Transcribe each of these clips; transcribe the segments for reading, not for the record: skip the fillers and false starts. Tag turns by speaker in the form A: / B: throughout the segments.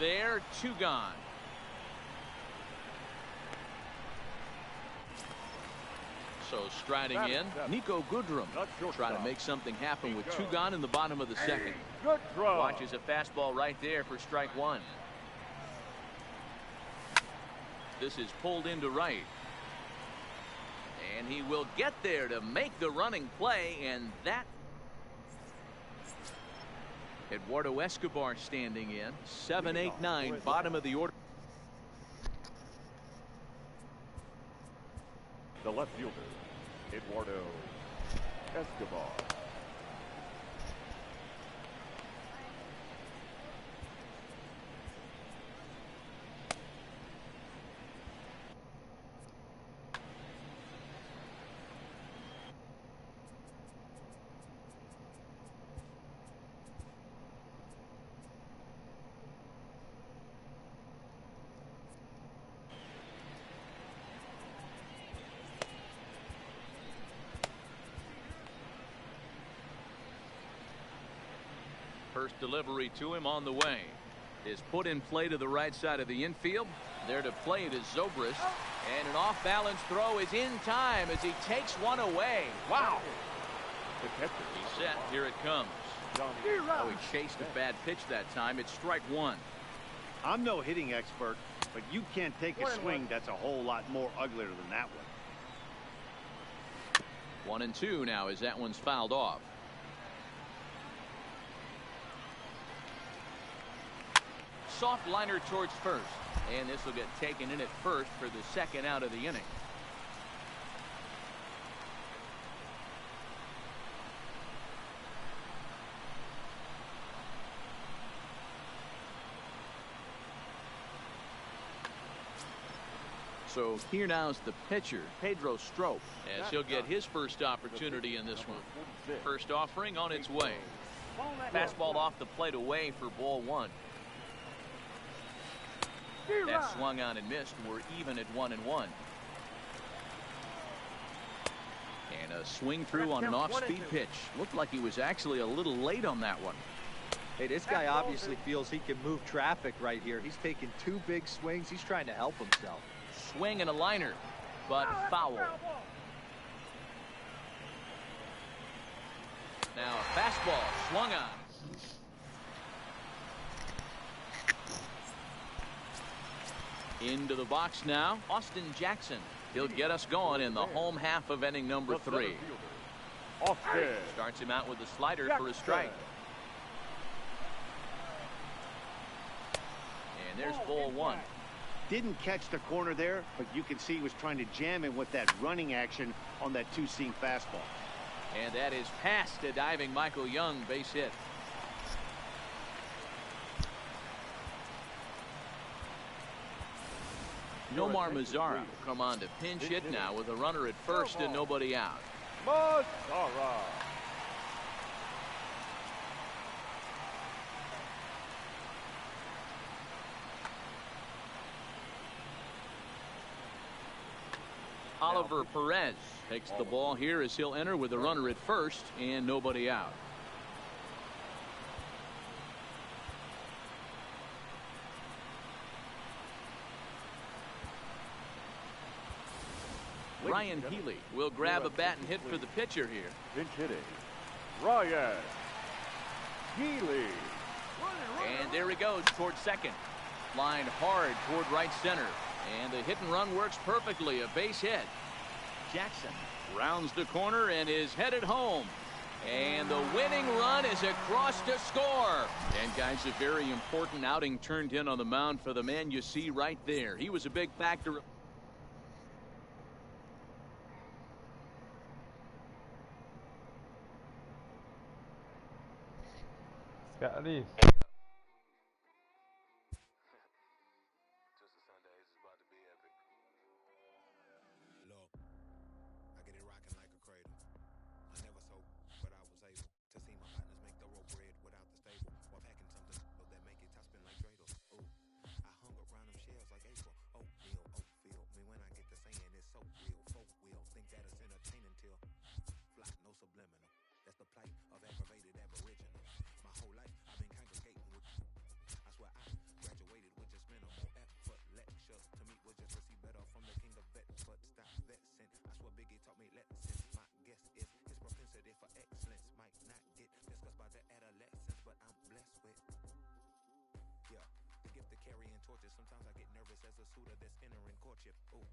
A: there, 2 gone. So striding in, Nico Goodrum trying to make something happen with 2 gone in the bottom of the second.
B: Good throw.
A: Watches a fastball right there for strike 1. This is pulled into right. And he will get there to make the running play, and that. Eduardo Escobar standing in. 7, 8, 9, bottom of the order.
B: The left fielder, Eduardo Escobar.
A: First delivery to him on the way is put in play to the right side of the infield. There to play it is Zobrist, and an off-balance throw is in time as he takes one away. Wow. He's set. Here it comes. Oh, he chased a bad pitch that time. It's strike 1.
C: I'm no hitting expert, but you can't take a swing that's a whole lot more uglier than that one.
A: 1-2 now as that one's fouled off. Soft liner towards first, and this will get taken in at first for the second out of the inning. So here now's the pitcher, Pedro Strop, as he'll get his first opportunity in this one. First offering on its way. Fastball off the plate away for ball 1. That swung on and missed. We're even at 1-1. And a swing through on an off-speed pitch. Looked like he was actually a little late on that one.
D: Hey, this guy obviously feels he can move traffic right here. He's taking 2 big swings. He's trying to help himself.
A: Swing and a liner, but foul. Now a fastball swung on. Into the box now, Austin Jackson. He'll get us going in the home half of inning number 3. Starts him out with a slider for a strike. And there's ball 1.
C: Didn't catch the corner there, but you can see he was trying to jam him with that running action on that 2-seam fastball.
A: And that is past a diving Michael Young, base hit. Nomar Mazara will come on to pinch hit now with a runner at first and nobody out.
B: Mazara.
A: Oliver Perez takes the ball here as he'll enter with a runner at first and nobody out. Ryan Healy will grab a bat and hit for the pitcher here.
B: Pinch hitting, Ryan Healy.
A: And there he goes towards second. Lined hard toward right center. And the hit and run works perfectly. A base hit. Jackson rounds the corner and is headed home. And the winning run is across to score. And guys, a very important outing turned in on the mound for the man you see right there. He was a big factor.
E: Got these.
F: torture. Sometimes I get nervous as a suitor that's entering courtship. Ooh.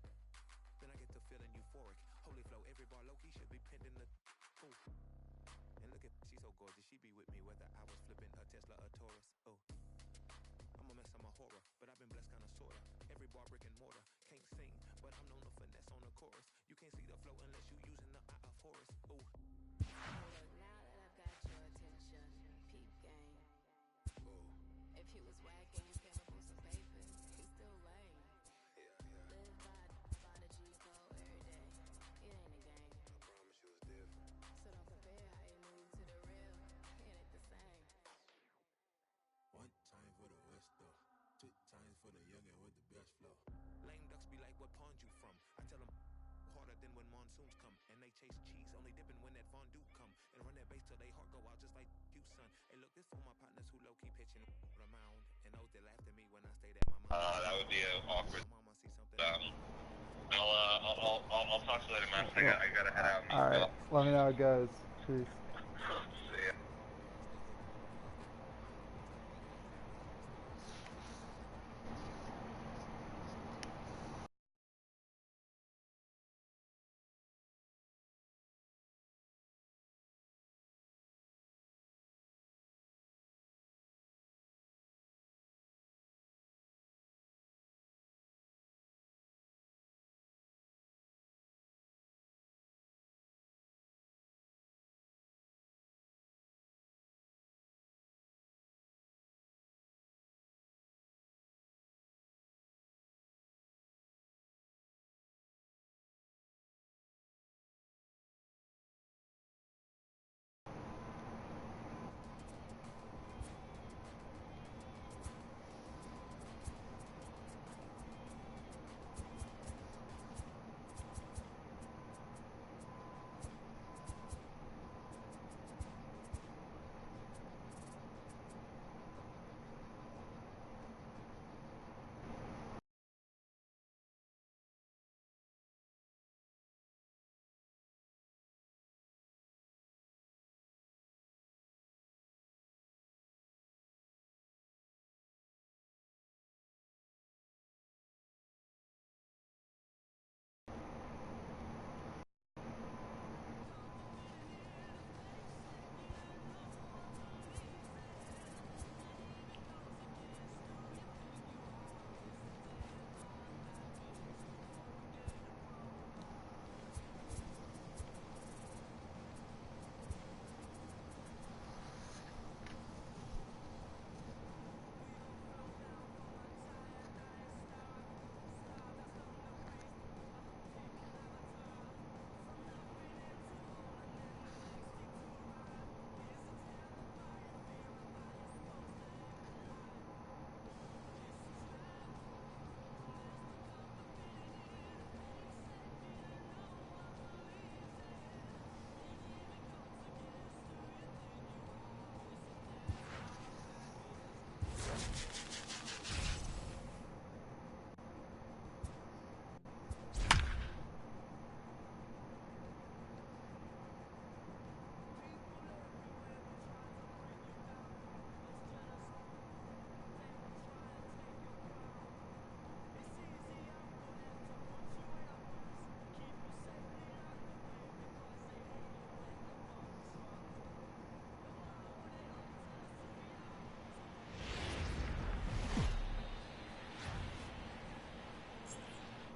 F: Then I get to feeling euphoric. Holy flow, every bar low-key should be pinned in the... Ooh. And look at, she's so gorgeous. She be with me whether I was flipping a Tesla or Taurus. Ooh. I'm a mess, I'm a horror, but I've been blessed kinda sorta. Every bar brick and mortar. Can't sing, but I'm known to finesse on the chorus. You can't see the flow unless you using the eye of Horus. Ooh.
G: Hold up, now that I've got your attention, peep game.
F: Ooh.
G: If he was whack and came up with some papers, he's still lame.
F: Yeah.
G: Live by the G code every day. It ain't a game.
F: I promise you it's different.
G: So don't compare how you move to the real. It ain't the same.
F: One time for the West though. Two times for the youngin' with the best flow. Lame ducks be like, what pond you from? I tell them harder than when monsoons come. And they chase cheese, only dipping when that fondue come. And run that bass till they heart go out just like you, son. Hey, look, this for my partners who low-key pitching the mound. And those that laughed at me when I stayed at my mom.
H: That would be awkward.
F: Mama see something.
H: I'll talk to you later, man. I gotta head out.
E: All right, let me know how it goes. Peace.
H: See ya.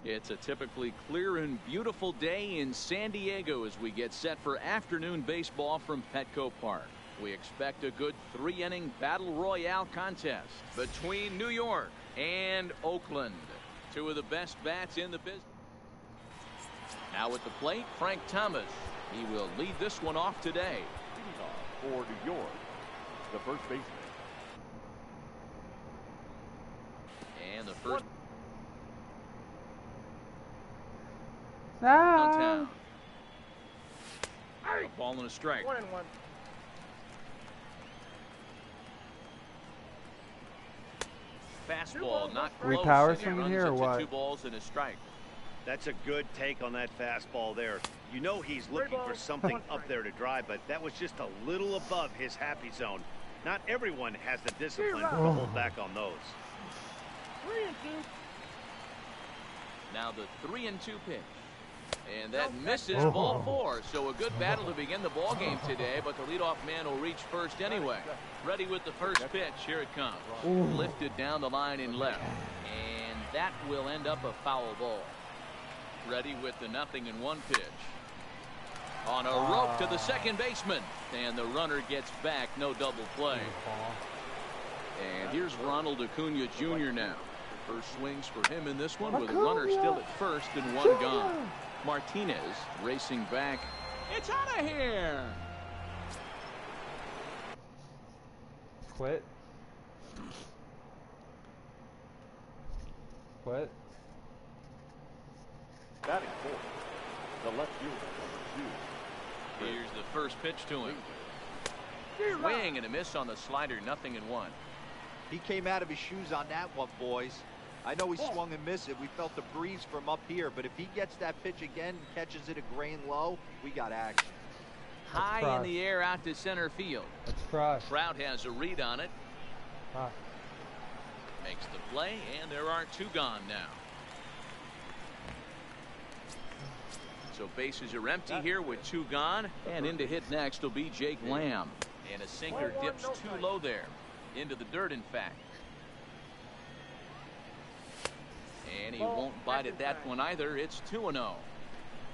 A: It's a typically clear and beautiful day in San Diego as we get set for afternoon baseball from Petco Park. We expect a good 3-inning battle royale contest between New York and Oakland. Two of the best bats in the business. Now at the plate, Frank Thomas. He will lead this one off today.
B: For New York, the first baseman.
A: And the first
E: Ah.
A: downtown. A ball and a strike.
I: 1-1.
A: Fastball not
E: We
A: close.
E: power
A: And he
E: swinging
A: runs
E: here or
A: it to
E: what?
A: 2 balls and a strike.
C: That's a good take on that fastball there. You know he's looking for something up there to drive, but that was just a little above his happy zone. Not everyone has the discipline to hold back on those.
A: Now the 3-2 pitch. And that misses ball 4. So a good battle to begin the ball game today, but the leadoff man will reach first anyway. Ready with the first pitch. Here it comes. Lifted down the line in left. And that will end up a foul ball. Ready with the 0-1 pitch. On a rope to the second baseman. And the runner gets back. No double play. And here's Ronald Acuna Jr. now. First swings for him in this one with a runner still at first and one gone. Martinez racing back. It's out of here.
E: Quit.
B: Batting fourth, the left fielder,
A: Here's the first pitch to him. Swing and a miss on the slider. 0-1.
D: He came out of his shoes on that one, boys. I know he swung and missed it. We felt the breeze from up here, but if he gets that pitch again and catches it a grain low, we got action.
A: High in the air out to center field.
E: Let's crush.
A: Trout has a read on it.
E: Ah.
A: Makes the play, and there are 2 gone now. So bases are empty here with 2 gone, and in to hit next will be Jake Lamb. And a sinker dips too low there. Into the dirt, in fact. And he won't bite at that one either. It's 2-0.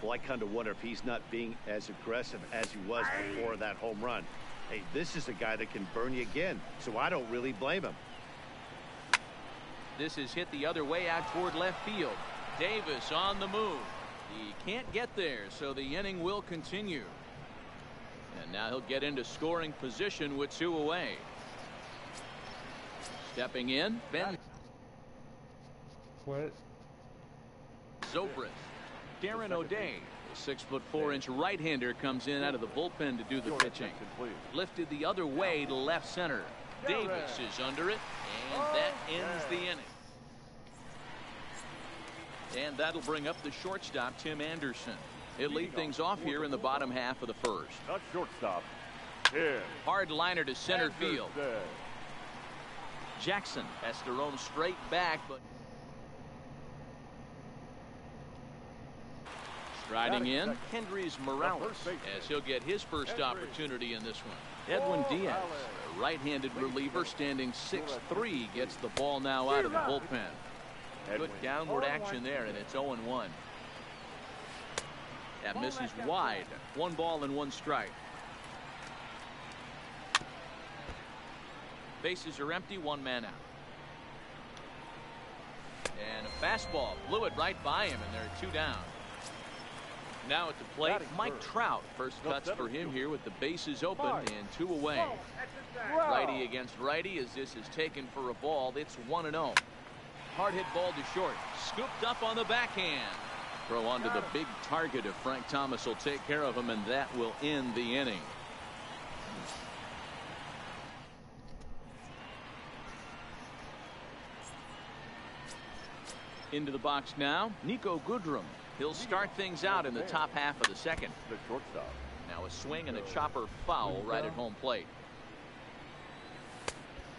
C: Well, I kind of wonder if he's not being as aggressive as he was before that home run. Hey, this is a guy that can burn you again, so I don't really blame him.
A: This is hit the other way out toward left field. Davis on the move. He can't get there, so the inning will continue. And now he'll get into scoring position with 2 away. Stepping in, Ben
E: Quit.
A: Zobrist. Darren O'Day, the 6'4" right-hander, comes in out of the bullpen to do the pitching. Lifted the other way to left center. Davis is under it, and that ends the inning. And that'll bring up the shortstop, Tim Anderson. He'll lead things off here in the bottom half of the first.
B: Not shortstop. Tim.
A: Hard liner to center field. Jackson has to roam straight back, but striding in, Hendrys Morales, as he'll get his first opportunity in this one. Edwin Diaz, a right-handed reliever standing 6'3", gets the ball now out of the bullpen. Good downward action there, and it's 0-1. That misses wide. 1 ball and 1 strike. Bases are empty, 1 man out. And a fastball blew it right by him, and there are 2 down. Now at the plate, Mike Trout. First cuts for him here with the bases open and 2 away. Righty against righty as this is taken for a ball. It's 1-0. Hard hit ball to short. Scooped up on the backhand. Throw onto the big target of Frank Thomas will take care of him, and that will end the inning. Into the box now, Nico Goodrum. He'll start things out in the top half of the second.
B: The shortstop.
A: Now a swing and a chopper foul right at home plate.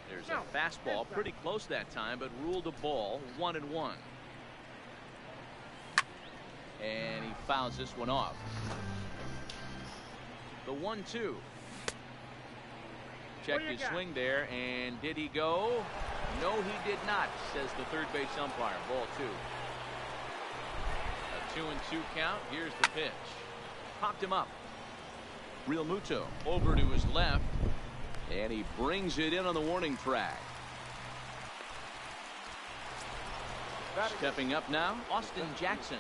A: There's a fastball pretty close that time, but ruled a ball. 1-1. And he fouls this one off. The 1-2. Checked his swing there, and did he go? No, he did not, says the third base umpire. Ball 2. A 2-2 count. Here's the pitch. Popped him up. Real Muto over to his left, and he brings it in on the warning track. Stepping up now, Austin Jackson.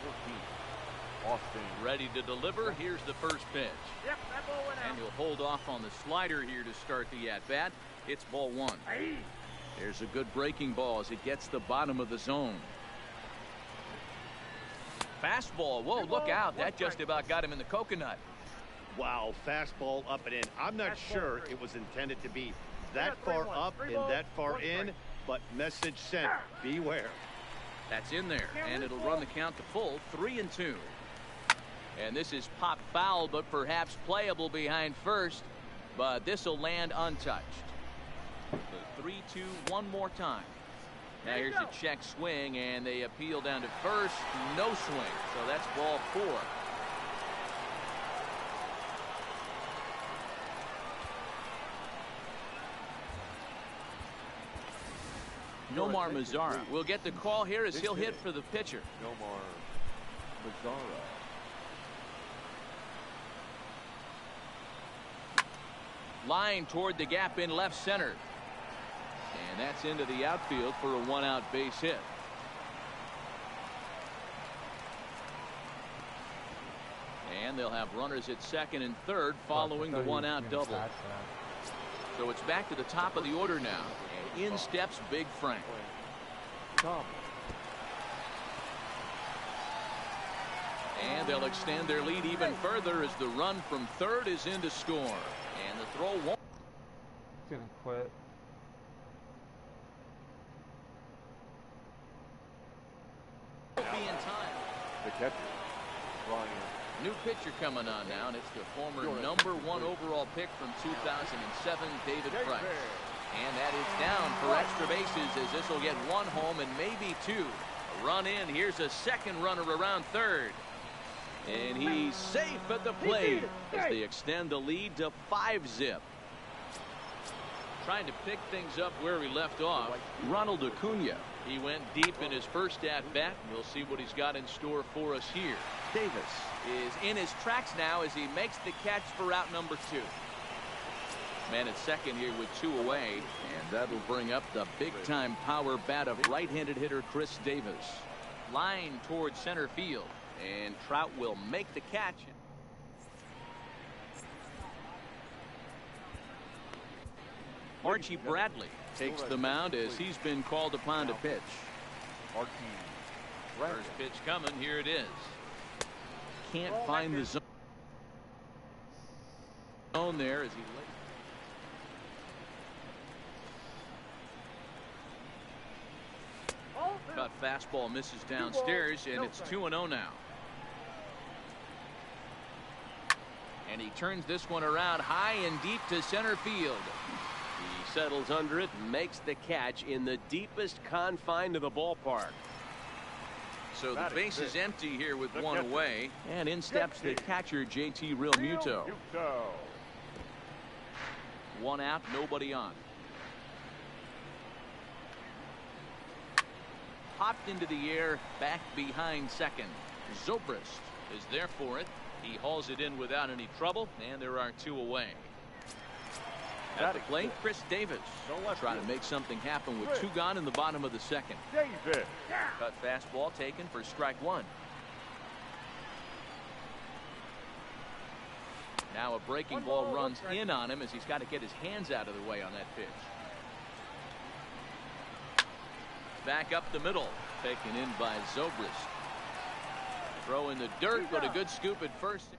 B: 14. Austin.
A: Ready to deliver. Here's the first pitch. And he'll hold off on the slider here to start the at-bat. It's ball 1. There's a good breaking ball as it gets the bottom of the zone. Fastball. Whoa, look out. That just about got him in the coconut.
C: Wow, fastball up and in. I'm not sure it was intended to be that far up and that far in, but message sent. Beware.
A: That's in there, and it'll run the count to full. 3-2. And this is pop foul, but perhaps playable behind first. But this will land untouched. The 3-2 one more time. Now here's a check swing, and they appeal down to first. No swing, so that's ball 4. Nomar Mazara will get the call here as he'll hit for the pitcher.
B: Nomar Mazara.
A: Line toward the gap in left center. And that's into the outfield for a 1-out base hit. And they'll have runners at second and third following the 1-out double. So it's back to the top of the order now. And in steps Big Frank. And they'll extend their lead even further as the run from third is in to score. And the throw won't.
E: He's gonna quit.
A: Be in time.
B: The catcher, Ryan.
A: New pitcher coming on now, and it's the former #1 overall pick from 2007, David Price. And that is down for extra bases as this will get 1 home and maybe 2. A run in. Here's a second runner around third. And he's safe at the plate as they extend the lead to 5-zip. Trying to pick things up where he left off, Ronald Acuna. He went deep in his first at-bat. We'll see what he's got in store for us here. Davis is in his tracks now as he makes the catch for out number 2. Man at second here with 2 away, and that'll bring up the big-time power bat of right-handed hitter Chris Davis. Line towards center field, and Trout will make the catch. Archie Bradley takes the mound as he's been called upon to pitch. First pitch coming. Here it is. Can't find the zone there as he lays. Cut fastball misses downstairs, and it's 2-0 now. And he turns this one around high and deep to center field. He settles under it and makes the catch in the deepest confine of the ballpark. So the base is empty here with 1 away. And in steps the catcher, JT Realmuto. 1 out, nobody on. Popped into the air, back behind second. Zobrist is there for it. He hauls it in without any trouble, and there are 2 away. At the plate, Chris Davis trying to make something happen with 2 gone in the bottom of the second.
B: Davis.
A: Cut fastball taken for strike 1. Now a breaking ball runs in on him as he's got to get his hands out of the way on that pitch. Back up the middle, taken in by Zobrist. Throw in the dirt, but a good scoop at first.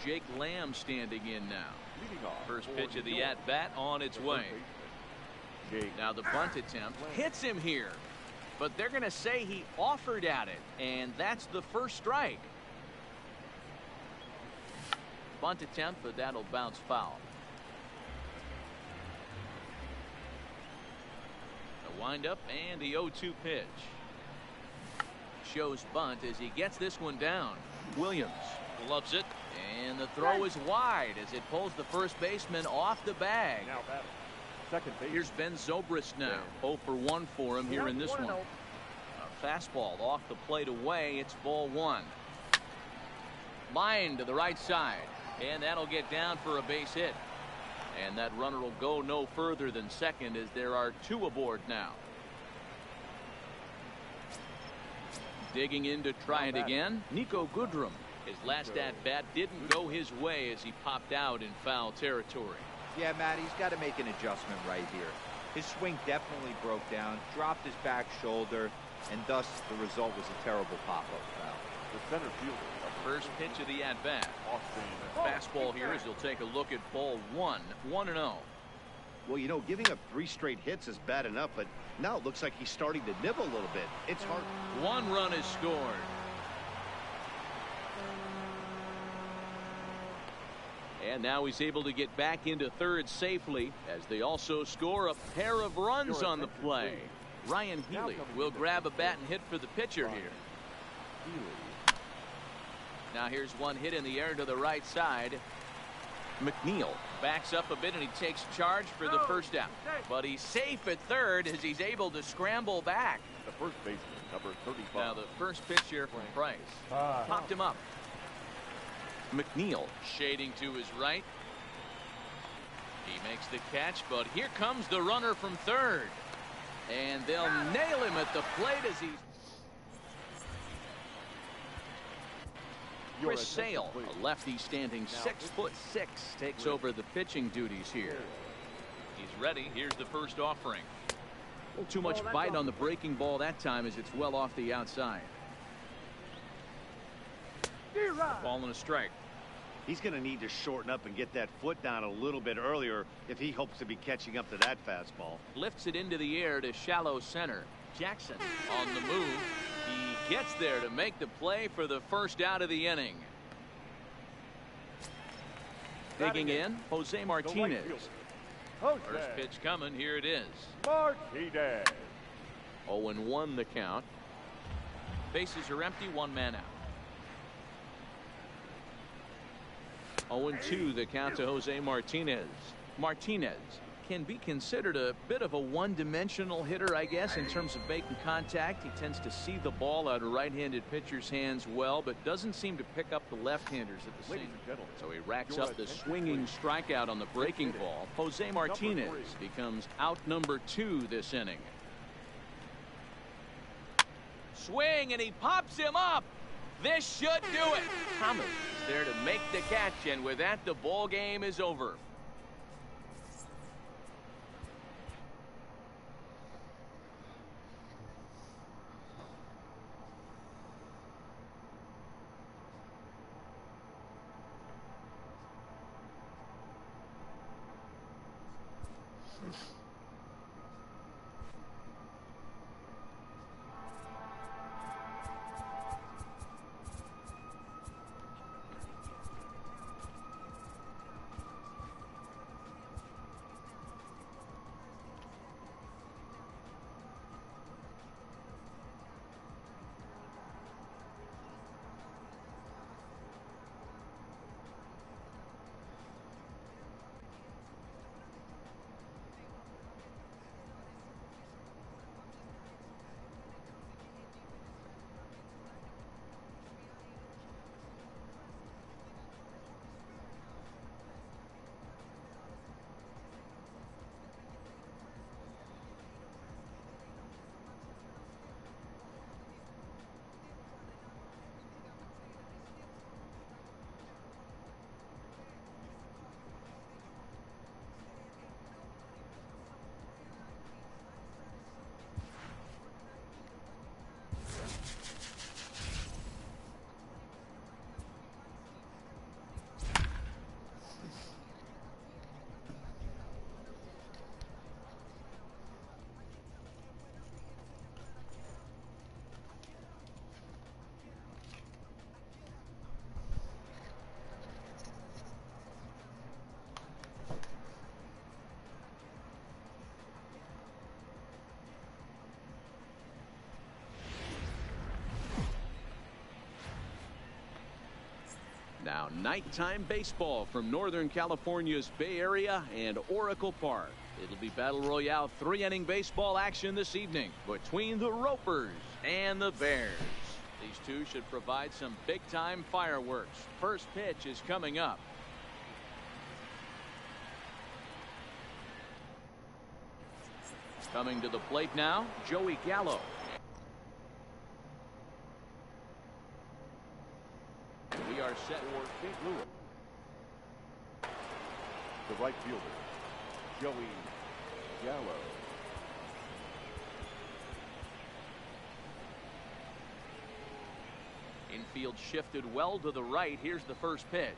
A: Jake Lamb standing in now. First pitch of the at-bat on its way. Now the bunt attempt hits him here, but they're going to say he offered at it, and that's the first strike. Bunt attempt, but that'll bounce foul. The windup and the 0-2 pitch. Shows bunt as he gets this one down. Williams gloves it, and the throw is wide as it pulls the first baseman off the bag.
B: Now batting. Second base.
A: Here's Ben Zobrist now. 0 for 1 for him here in this one. A fastball off the plate away. It's ball 1. Line to the right side, and that'll get down for a base hit. And that runner will go no further than second as there are 2 aboard now. Digging in to try it again, Nico Goodrum. His last at-bat didn't go his way as he popped out in foul territory.
D: Yeah, Matt, he's got to make an adjustment right here. His swing definitely broke down, dropped his back shoulder, and thus the result was a terrible pop-up foul.
B: The center fielder.
A: First pitch of the at-bat. Fastball here as he'll take a look at ball 1. 1-0.
C: Well, you know, giving up 3 straight hits is bad enough, but now it looks like he's starting to nibble a little bit. It's hard.
A: 1 run is scored. And now he's able to get back into third safely as they also score a pair of runs on the play. Ryan Healy will grab a bat and hit for the pitcher here. Now here's one hit in the air to the right side. McNeil backs up a bit and he takes charge for the first out. But he's safe at third as he's able to scramble back.
B: The first baseman, number 35.
A: Now the first pitch here from Price. Popped him up. McNeil shading to his right. He makes the catch, but here comes the runner from third. And they'll nail him at the plate as he's... Chris Sale, a lefty standing 6'6", takes over the pitching duties here. He's ready. Here's the first offering. A little too much bite on the breaking ball that time as it's well off the outside. Ball and a strike.
C: He's going to need to shorten up and get that foot down a little bit earlier if he hopes to be catching up to that fastball.
A: Lifts it into the air to shallow center. Jackson on the move. He gets there to make the play for the first out of the inning. Digging in, Jose Martinez. First pitch coming. Here it is.
B: Martinez.
A: 0-1 the count. Bases are empty. One man out. 0-2 the count to Jose Martinez. Martinez can be considered a bit of a one-dimensional hitter, I guess, in terms of making contact. He tends to see the ball out of right-handed pitchers' hands well, but doesn't seem to pick up the left-handers at the same time. So he racks up the swinging strikeout on the breaking ball. Jose Martinez becomes out number 2 this inning. Swing, and he pops him up. This should do it. Thomas is there to make the catch, and with that, the ball game is over. Now nighttime baseball from Northern California's Bay Area and Oracle Park. It'll be Battle Royale 3-inning baseball action this evening between the Ropers and the Bears. These two should provide some big-time fireworks. First pitch is coming up. Coming to the plate now, Joey Gallo. We are set
B: for St. Louis. The right fielder, Joey Gallo.
A: Infield shifted well to the right. Here's the first pitch.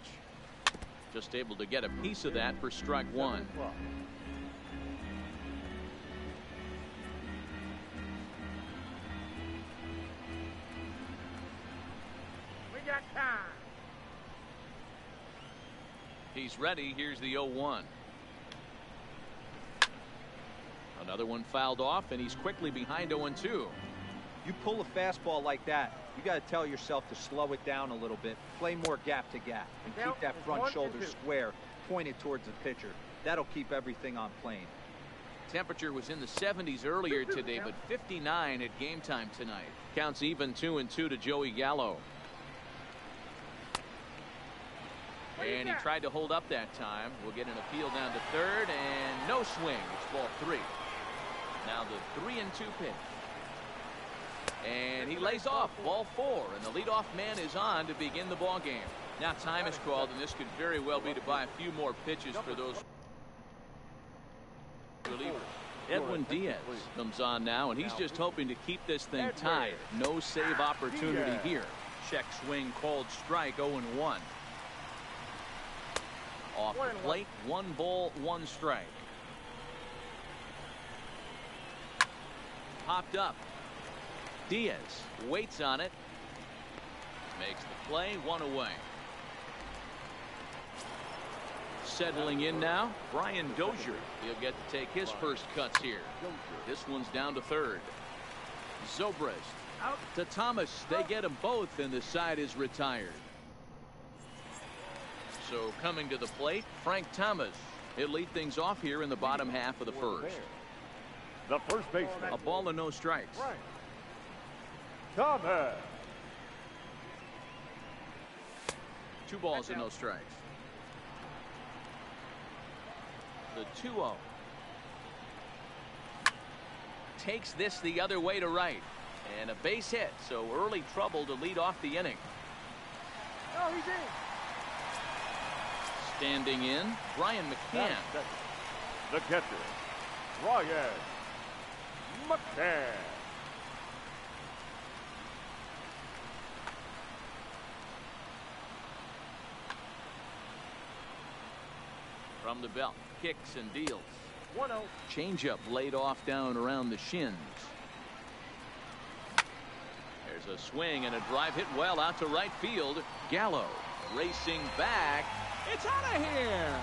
A: Just able to get a piece of that for strike one. He's ready. Here's the 0-1. Another one fouled off, and he's quickly behind 0-2.
D: You pull a fastball like that, you got to tell yourself to slow it down a little bit, play more gap to gap, and keep that front shoulder square pointed towards the pitcher. That'll keep everything on plane.
A: Temperature was in the 70s earlier today, but 59 at game time tonight. Counts even 2-2 to Joey Gallo. And he tried to hold up that time. We'll get an appeal down to third, and no swing. It's ball 3. Now the 3-2 pitch. And he lays off ball 4, and the leadoff man is on to begin the ball game. Now time is called, and this could very well be to buy a few more pitches for those relievers. Edwin Diaz comes on now, and he's just hoping to keep this thing tied. No save opportunity here. Check swing called strike. 0-1. Off the plate, 1 ball, 1 strike. Popped up. Diaz waits on it. Makes the play. 1 away. Settling in now, Brian Dozier. He'll get to take his first cuts here. This one's down to third. Zobrist to Thomas. They get them both, and the side is retired. So coming to the plate, Frank Thomas. He'll lead things off here in the bottom half of the first.
B: The first baseman.
A: A ball and no strikes.
B: Thomas.
A: 2 balls and no strikes. The 2-0. Takes this the other way to right. And a base hit, so early trouble to lead off the inning.
B: Oh, he's in.
A: Standing in, Brian McCann.
B: The catcher, Brian McCann.
A: From the belt, kicks and deals.
B: 1-0.
A: Changeup laid off down around the shins. There's a swing and a drive hit well out to right field. Gallo racing back. It's out of here.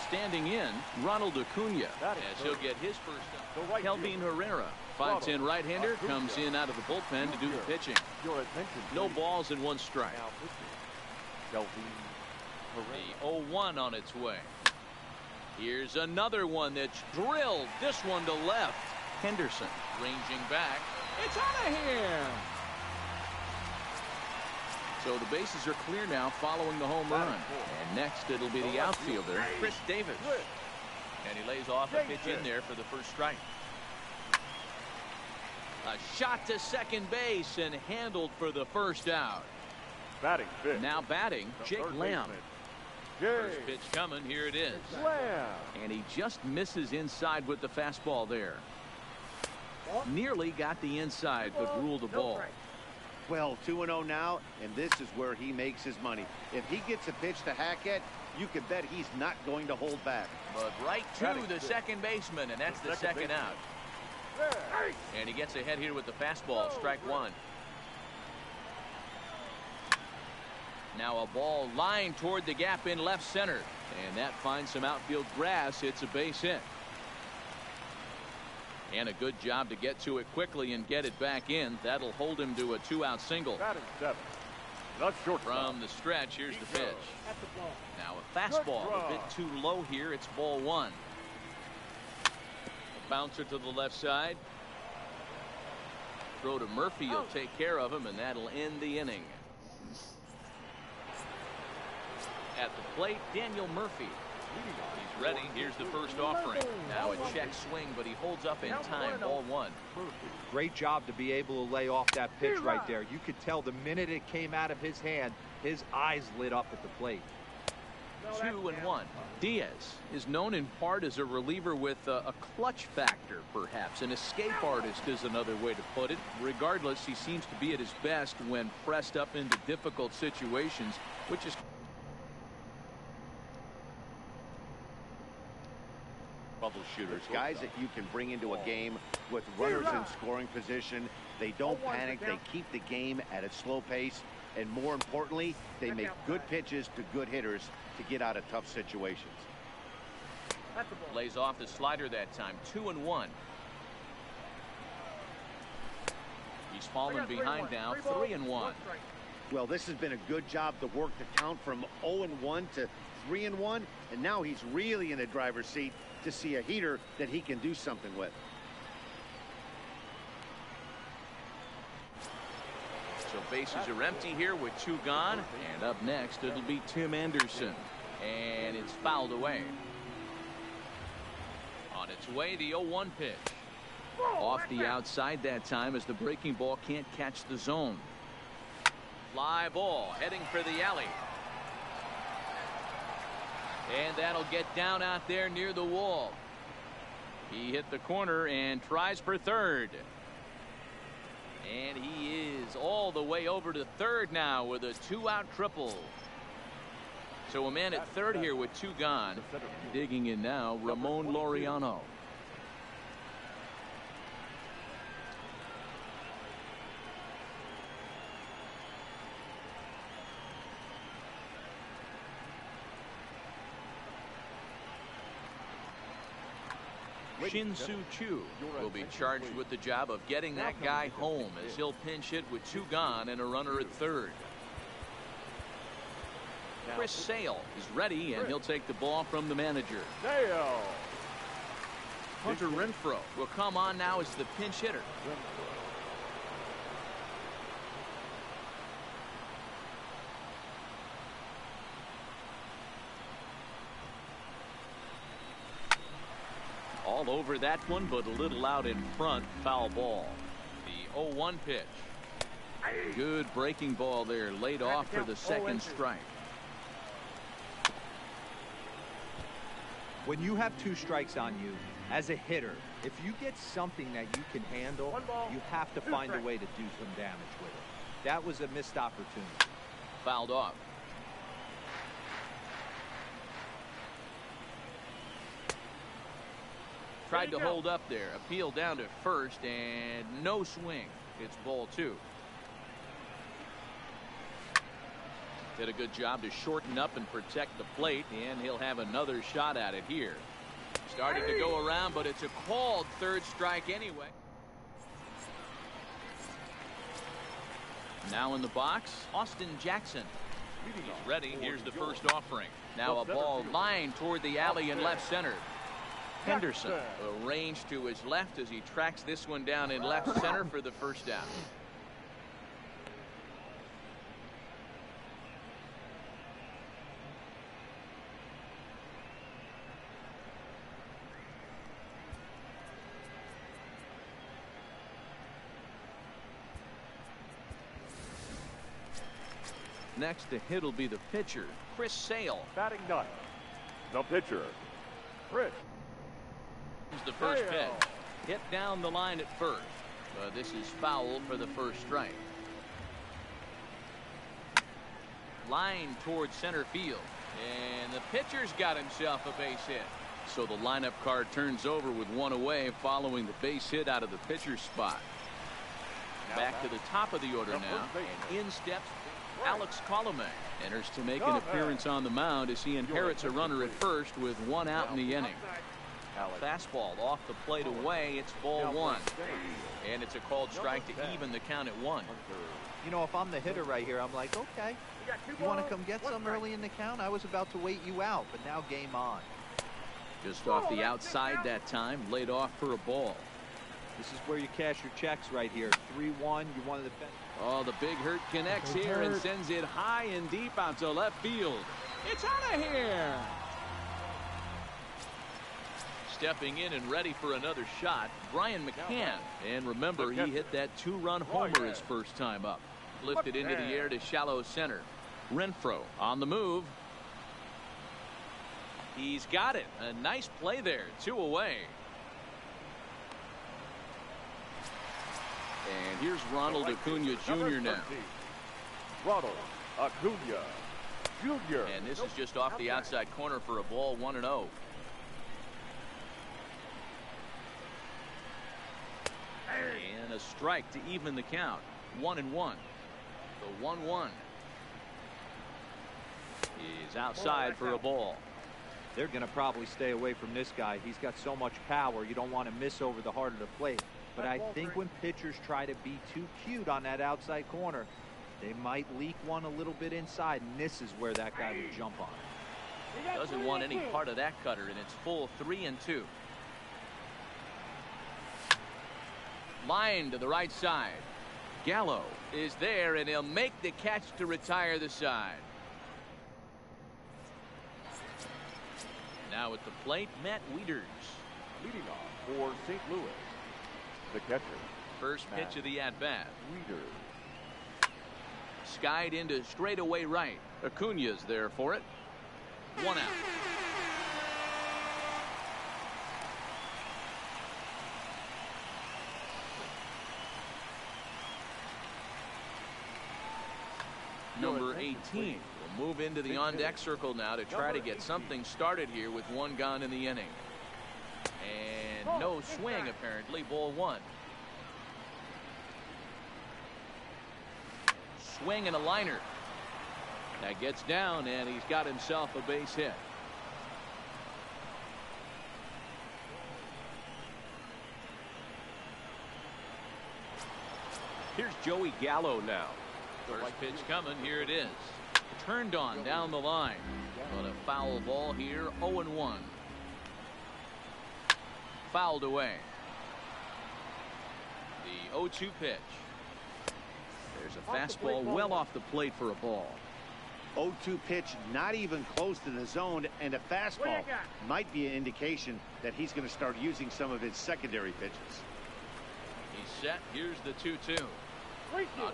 A: Standing in, Ronald Acuna, as he'll get his first up. Kelvin Herrera, 5'10" right-hander, comes in out of the bullpen to do the pitching. No balls and 1 strike. The 0-1 on its way. Here's another one that's drilled. This one to left. Henderson ranging back. It's out of here. So the bases are clear now following the home run. And next it'll be the outfielder, Chris Davis. And he lays off a pitch in there for the first strike. A shot to second base and handled for the first out.
B: Batting fifth.
A: Now batting, Jake Lamb. First pitch coming. Here it is. And he just misses inside with the fastball there. Nearly got the inside, but ruled the ball.
C: Well, 2-0 now, and this is where he makes his money. If he gets a pitch to hack at, you can bet he's not going to hold back.
A: But right to the second baseman, and that's the second out. And he gets ahead here with the fastball. Strike 1. Now a ball lined toward the gap in left center. And that finds some outfield grass. It's a base hit. And a good job to get to it quickly and get it back in. That'll hold him to a 2-out single. From the stretch, here's the pitch. Now a fastball, a bit too low here. It's ball 1. A bouncer to the left side. Throw to Murphy. He'll take care of him, and that'll end the inning. At the plate, Daniel Murphy. He's ready. Here's the first offering. Now a check swing, but he holds up in time. Ball 1.
D: Great job to be able to lay off that pitch right there. You could tell the minute it came out of his hand, his eyes lit up at the plate.
A: 2-1. Diaz is known in part as a reliever with a clutch factor, perhaps. An escape artist is another way to put it. Regardless, he seems to be at his best when pressed up into difficult situations, which is
C: bubble shooters, guys that you can bring into a game with runners in scoring position. They don't panic. They keep the game at a slow pace. And more importantly, they make good pitches to good hitters to get out of tough situations.
A: Lays off the slider that time. 2-1. He's fallen behind now. 3-1.
C: Well, this has been a good job to work the count from 0-1 to 3-1, and now he's really in a driver's seat to see a heater that he can do something with.
A: So bases are empty here with 2 gone. And up next, it'll be Tim Anderson. And it's fouled away. On its way, the 0-1 pitch. Off the outside that time as the breaking ball can't catch the zone. Fly ball heading for the alley. And that'll get down out there near the wall. He hit the corner and tries for third. And he is all the way over to third now with a 2-out triple. So a man at third here with 2 gone. Digging in now, Ramon Laureano. Shin-Soo Choo will be charged with the job of getting that guy home as he'll pinch hit with 2 gone and a runner at third. Chris Sale is ready, and he'll take the ball from the manager. Hunter Renfroe will come on now as the pinch hitter. All over that one, but a little out in front. Foul ball. The 0-1 pitch. Good breaking ball there, laid off for the second strike.
D: When you have 2 strikes on you, as a hitter, if you get something that you can handle, you have to find a way to do some damage with it. That was a missed opportunity.
A: Fouled off. Tried to hold up there. Appeal down to first, and no swing. It's ball 2. Did a good job to shorten up and protect the plate, and he'll have another shot at it here. Starting to go around, but it's a called third strike anyway. Now in the box, Austin Jackson. He's ready. Here's the first offering. Now a ball lined toward the alley in left center. Henderson arranged to his left as he tracks this one down in left center for the first down. Next to hit will be the pitcher, Chris Sale.
B: Batting 9th, the pitcher, Chris.
A: The first pitch. Hit down the line at first. This is foul for the first strike. Line towards center field. And the pitcher's got himself a base hit. So the lineup card turns over with 1 away following the base hit out of the pitcher's spot. Back to the top of the order now. And in steps Alex Colomé. Enters to make an appearance on the mound as he inherits a runner at first with 1 out in the inning. Fastball off the plate away. It's ball 1. And it's a called strike to even the count at 1.
D: You know, if I'm the hitter right here, I'm like, okay, you want to come get some early in the count? I was about to wait you out, but now game on.
A: Just off the outside that time, laid off for a ball.
D: This is where you cash your checks right here. 3-1, you wanted to bet.
A: Oh, the big hurt connects here and sends it high and deep out to left field. It's out of here. Stepping in and ready for another shot, Brian McCann. And remember, he hit that 2-run homer his first time up. Lifted into the air to shallow center. Renfroe on the move. He's got it. A nice play there. 2 away. And here's Ronald Acuna Jr. now.
B: Ronald Acuna Jr.
A: And this is just off the outside corner for a ball, 1-0. And a strike to even the count. 1-1. The 1-1. is outside for a ball.
D: They're going to probably stay away from this guy. He's got so much power. You don't want to miss over the heart of the plate. But I think when pitchers try to be too cute on that outside corner, they might leak one a little bit inside, and this is where that guy would jump on.
A: Doesn't want any part of that cutter, and it's full 3-2. Line to the right side. Gallo is there, and he'll make the catch to retire the side. Now at the plate, Matt Wieters.
B: Leading off for St. Louis, the catcher.
A: First pitch of the at-bat.
B: Wieters.
A: Skied into straightaway right. Acuna's there for it. 1 out. Number 18 will move into the on-deck circle now to try to get something started here with 1 gone in the inning. And no swing, apparently. Ball 1. Swing and a liner. That gets down, and he's got himself a base hit. Here's Joey Gallo now. First pitch coming. Here it is. Turned on down the line. But a foul ball here. 0-1. Fouled away. The 0-2 pitch. There's a fastball well off the plate for a ball.
C: 0-2 pitch, not even close to the zone, and a fastball might be an indication that he's going to start using some of his secondary pitches.
A: He's set. Here's the 2-2.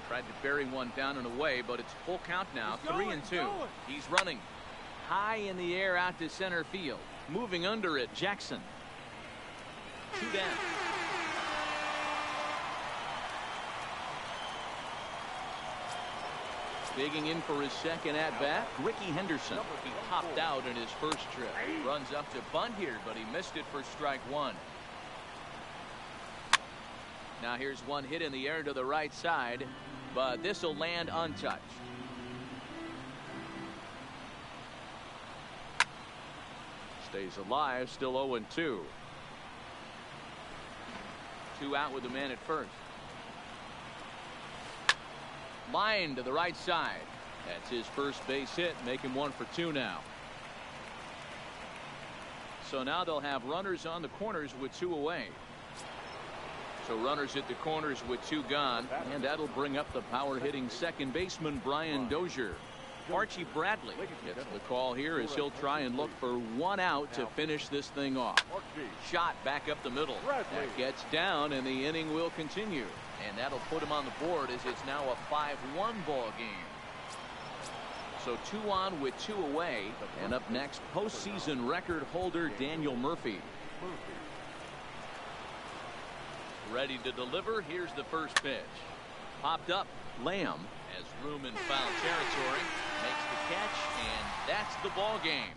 A: Tried to bury one down and away, but it's full count now. 3-2. He's running high in the air out to center field. Moving under it, Jackson. 2 down. Digging in for his second at-bat, Ricky Henderson. He popped out in his first trip. Runs up to bunt here, but he missed it for strike 1. Now here's one hit in the air to the right side, but this will land untouched. Stays alive, still 0-2. 2 out with the man at first. Line to the right side. That's his first base hit, making 1 for 2 now. So now they'll have runners on the corners with 2 away. So runners at the corners with 2 gone, and that'll bring up the power-hitting second baseman Brian Dozier. Archie Bradley gets the call here as he'll try and look for 1 out to finish this thing off. Shot back up the middle. That gets down, and the inning will continue. And that'll put him on the board as it's now a 5-1 ball game. So 2 on with 2 away, and up next, postseason record holder Daniel Murphy. Ready to deliver. Here's the first pitch. Popped up. Lamb has room in foul territory. Makes the catch, and that's the ball game.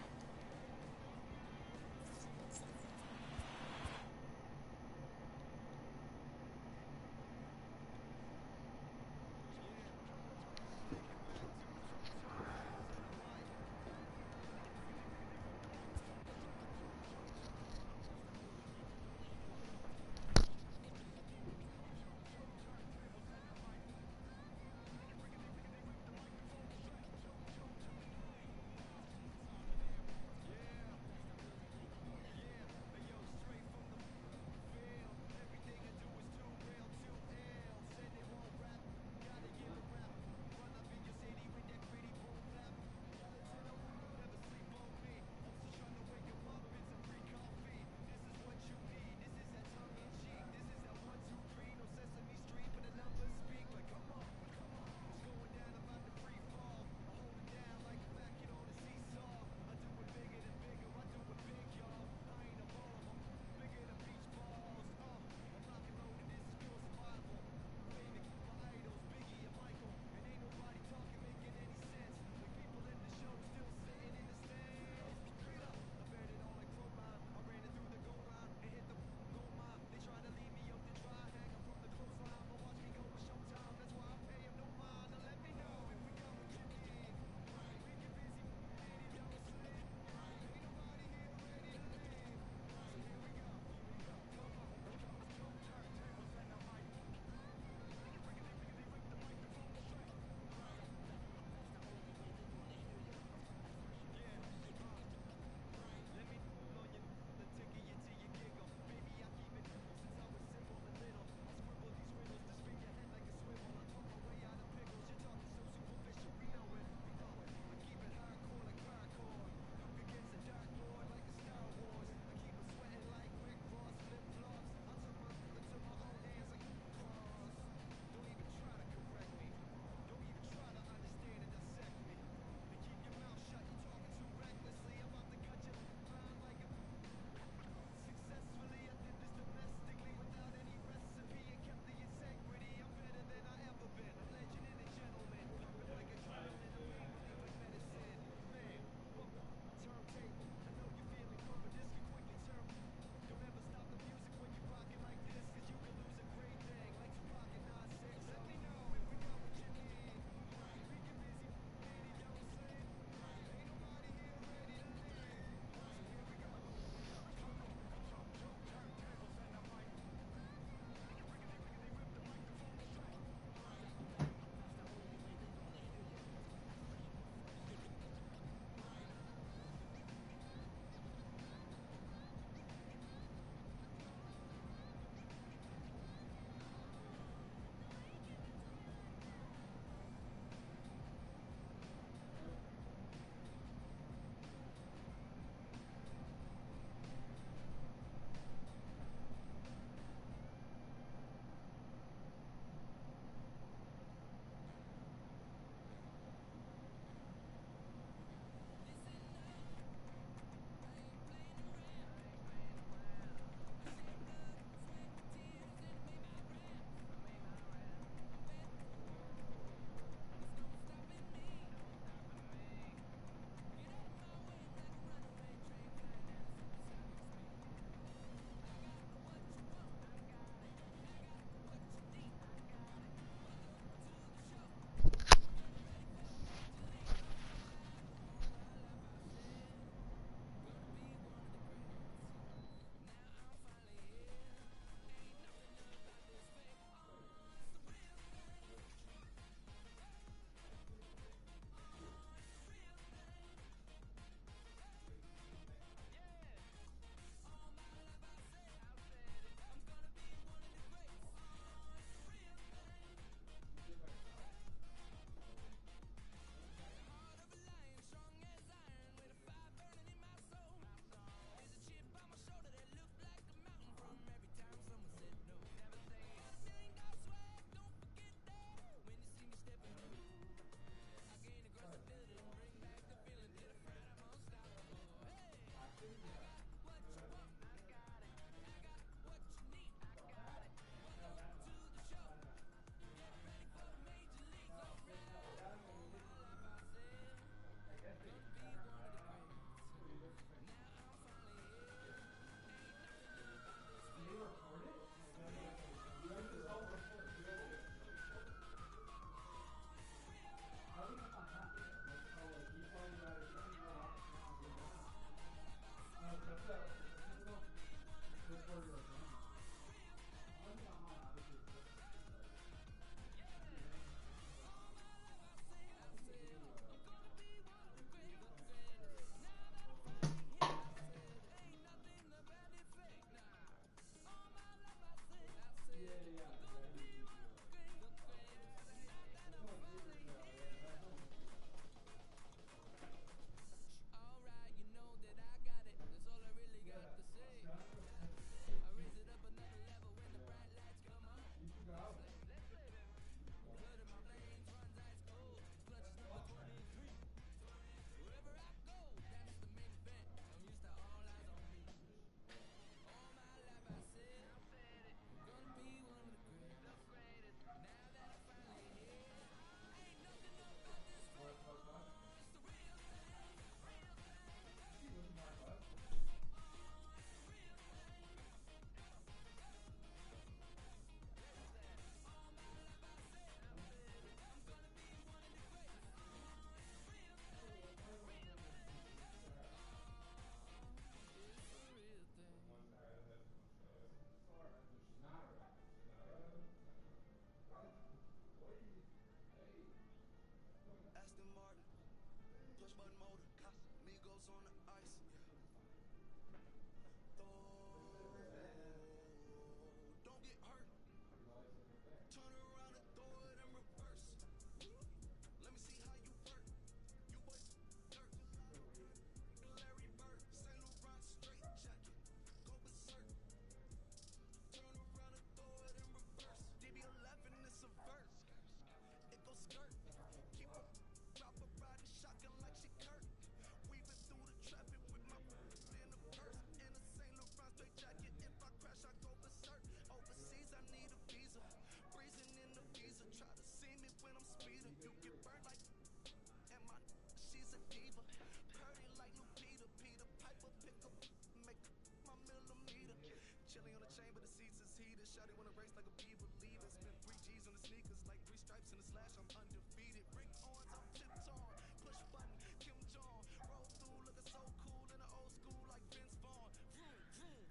F: stripes and a slash, I'm undefeated. Rick Owens, I'm tiptoeing. Push button, Kim Jong. Roll through, looking so cool in the old school like Vince Vaughn. Vroom, vroom.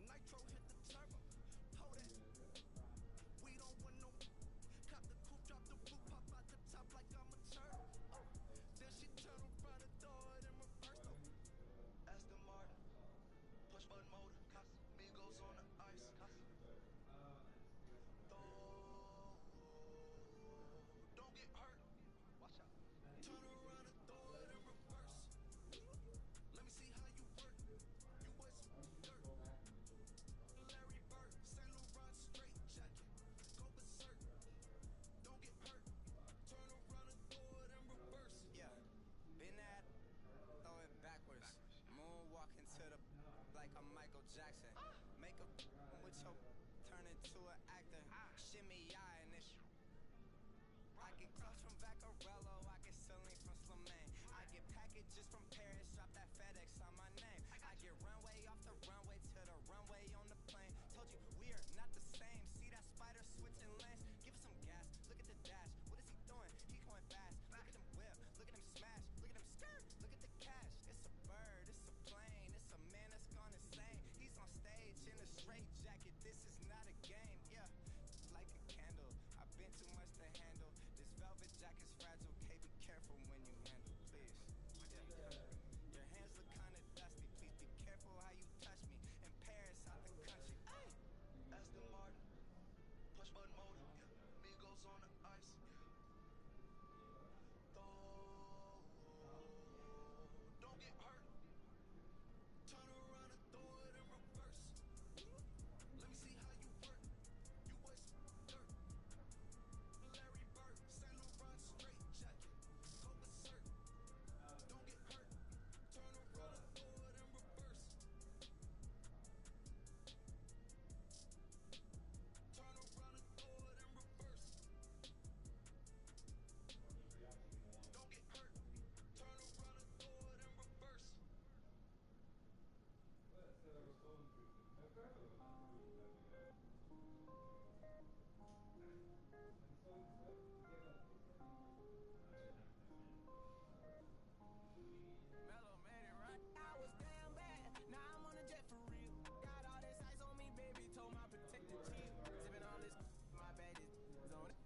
F: Nitro hit the turbo. Hold that. We don't want no. Cop the coupe, drop the roof, pop out the top like I'm a turtle. Oh, then she turn around and throw it in reverse. Oh, Aston Martin, push button motor. Migos on the ice. Don't get hurt. Watch out. Turn around and throw it in reverse. Let me see how you work. You was dirt. Larry Bird, Saint Laurent straight jacket. Go berserk. Don't get hurt. Turn around and throw it in reverse.
I: Yeah, been at, throw it backwards. Moonwalking to the like I'm Michael Jackson. Make a with your turn into an actor. Shimmy eye and this. I get clothes from Vaccarello, I get ceiling from Slimane. I get packages from Paris, drop that FedEx on my name. I get runway off the runway to the runway on the plane. Told you we are not the same. See that spider switching lanes? Give us some gas. Look at the dash. What is he doing? He going fast. Look at him whip. Look at him smash. Look at him skirt. Look at the cash. It's a bird. It's a plane. It's a man that's gone insane. He's on stage in a straight jacket. This is not a game. Yeah, like a candle. I've been too much to handle. This velvet jacket's fragile. Okay, be careful when you handle, please. Yeah. Your hands look kinda dusty. Please be careful how you touch me. In Paris, out the country. Ay!
F: Aston Martin, push button motor. Migos on the ice. Don't get hurt. Turn around and throw it in reverse. Let me see how you work. You was dirt. Larry Bird, Saint Laurent straight jacket. Go berserk. Don't get hurt. Turn around and throw it in reverse. Turn around and throw it in reverse. Don't get hurt. Turn around and throw it in reverse.
I: Mellow made it right. I was damn bad. Now I'm on a jet for real. Got all this ice on me, baby. Told my protector chill. Sipping all this, my bad is on it.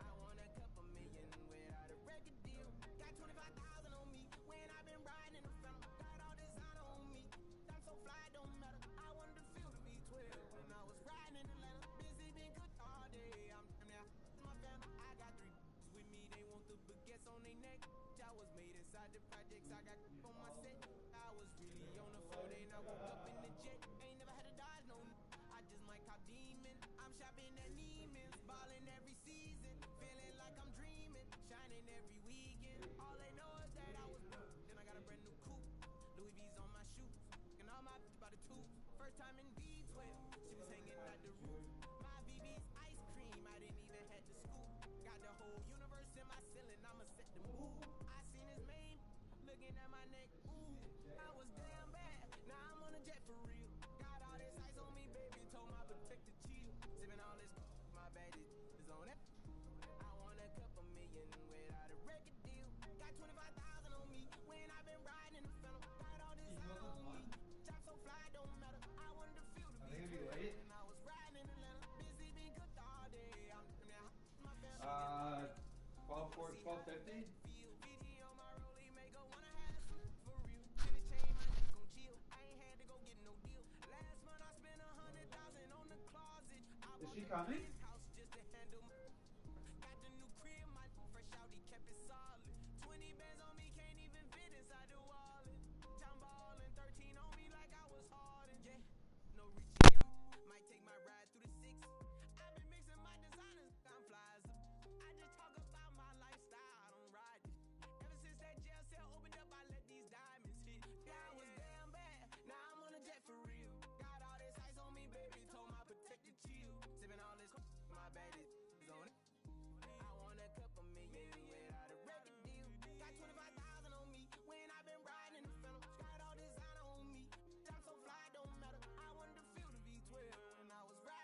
I: I won a couple million without a record deal. Got 25,000 on me when I've been riding in the phantom. Got all this honor on me. I'm so fly, don't matter. I wanted to feel the V12 when I was riding in Atlanta. Busy been cooked all day. I'm now my family. I got 3 with me. They want the baguettes on their neck. I was made inside the projects. I got on my set. I was really on the floor. Then I woke up in the jet. Ain't never had a dodge, no. I just might cop demon. I'm shopping at Neiman's, balling every season, feeling like I'm dreaming, shining every weekend. All they know is that I was broke. Then I got a brand new coupe, Louis V's on my shoes, and all my by the tubes. First time in V12, she was hanging out the roof. My VV's ice cream, I didn't even have to scoop. Got the whole universe in my ceiling, I'ma set the mood. I seen his main looking at my neck. Ooh, I was damn bad. Now I'm on a jet for real. Got all this ice on me, baby. Told my protector chill. Sipping all this, my bad is on it. I won a couple million without a record deal. Got 25,000 on me when I've been riding in the phantom. Got all this honor on me. Job so fly, don't matter. I wanted to feel the beat when I was riding in Atlanta. Busy been cooked all day. I'm now my family.
E: 1250. Is she coming?
I: Got the new crib, my fresh out, he kept it solid. 20 bands on me, can't even fit inside the wallet. I'm ballin', 13 on me like I was hardin'. Yeah, no reaching out. Might take my ride through the 6. I've been mixing my designers, I'm flies. I just talk about my lifestyle, I don't ride it. Ever since that jail cell opened up, I let these diamonds hit. Yeah, I was damn bad. Now I'm on a jet for real. Got all this ice on me, baby. Told my protector chill. Sipping all this, my bad is on it. I won a couple million without a record deal. Got 25,000 on me when I've been riding in the phantom. Got all this honor on me. I'm so fly, don't matter. I wanted to feel the V12 when I was riding.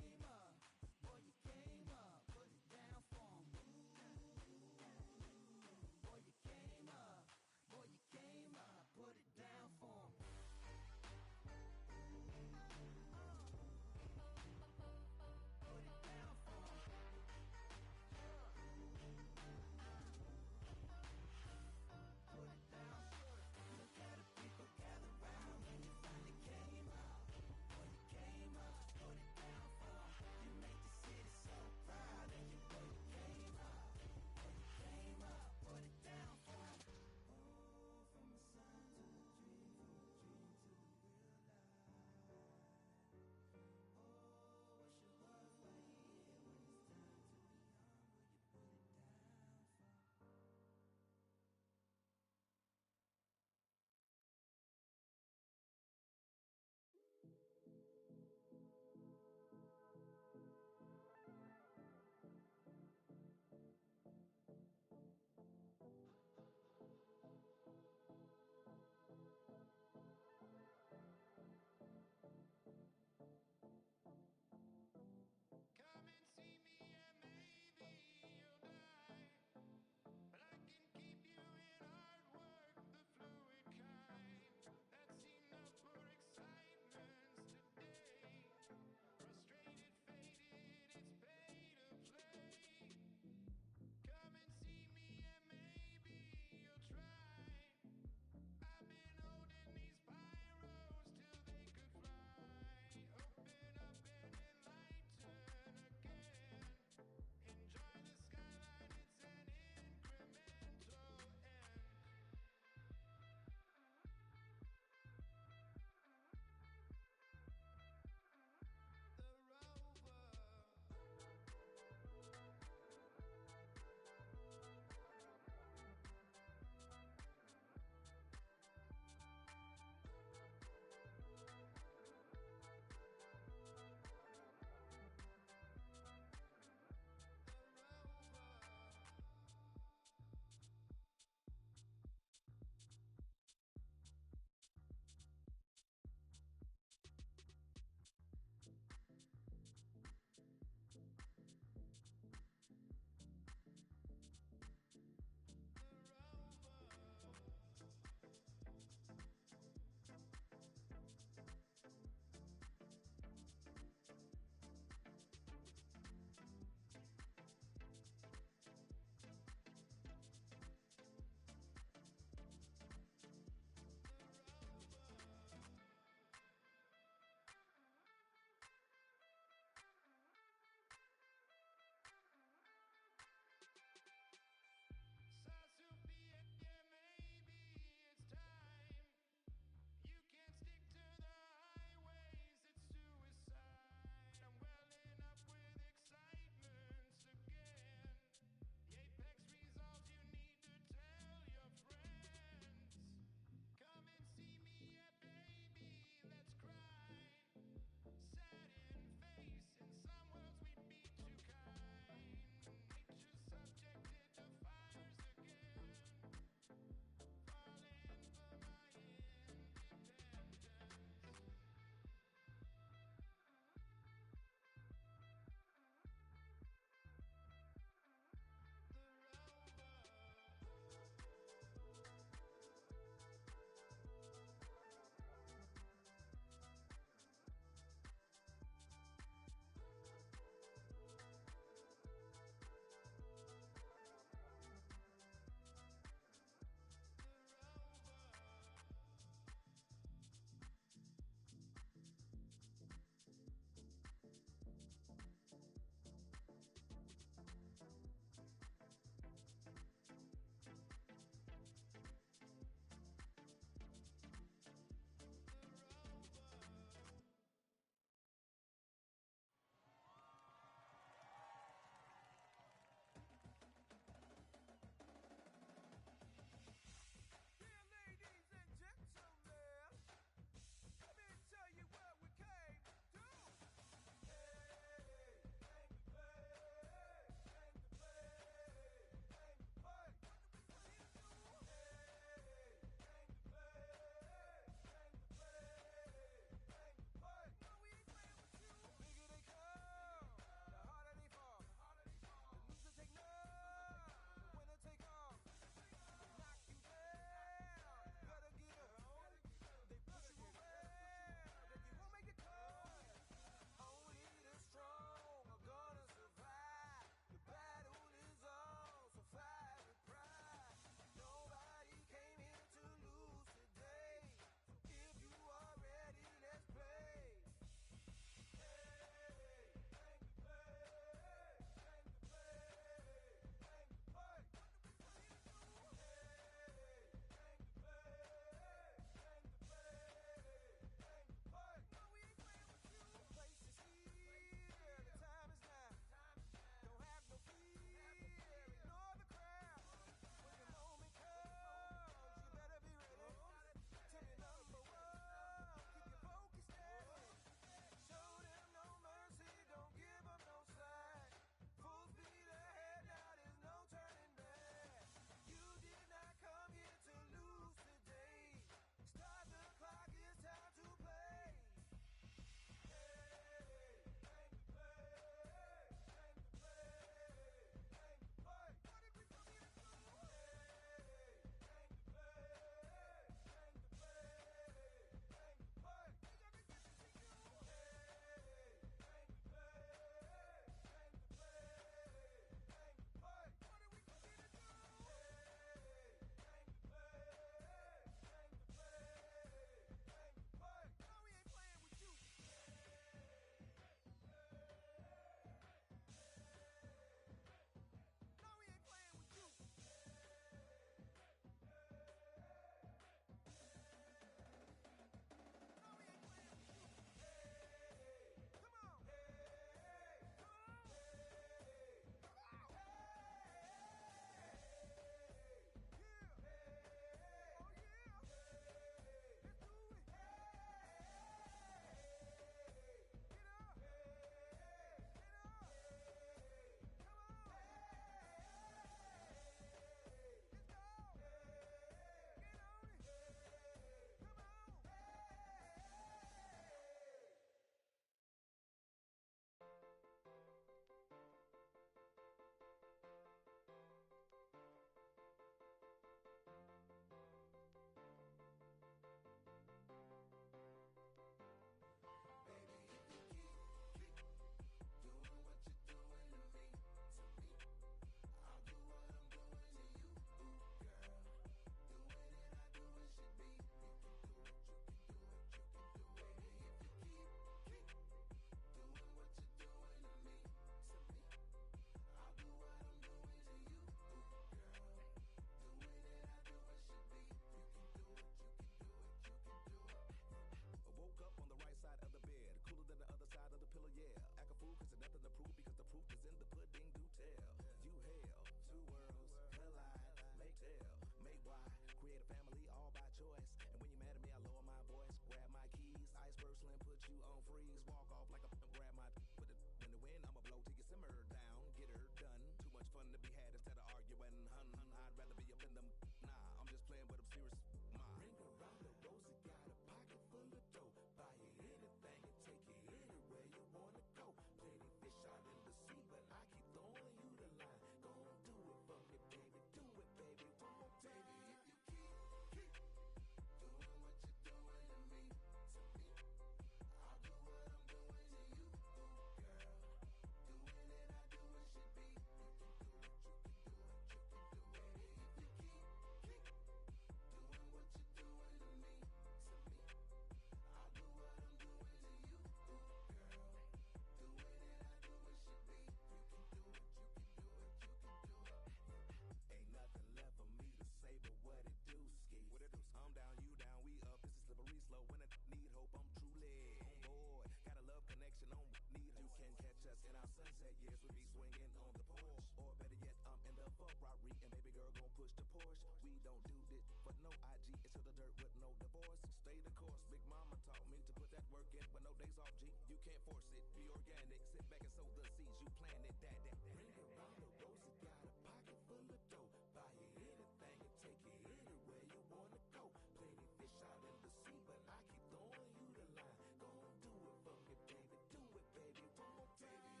F: Tears would be swinging on the porch. Or better yet, I'm in the Ferrari and baby girl gon' push the Porsche. We don't do this for no IG. It's to the dirt with no divorce. Stay the course. Big mama taught me to put that work in, but no days off, G. You can't force it. Be organic. Sit back and sow the seeds. You planted that. Bring around the roses. Got a pocket full of dough. Buy you anything and take you anywhere you wanna go. Plenty fish out in the sea, but I keep throwing you the line. Gon' do it for me, baby. Do it, baby. One more time.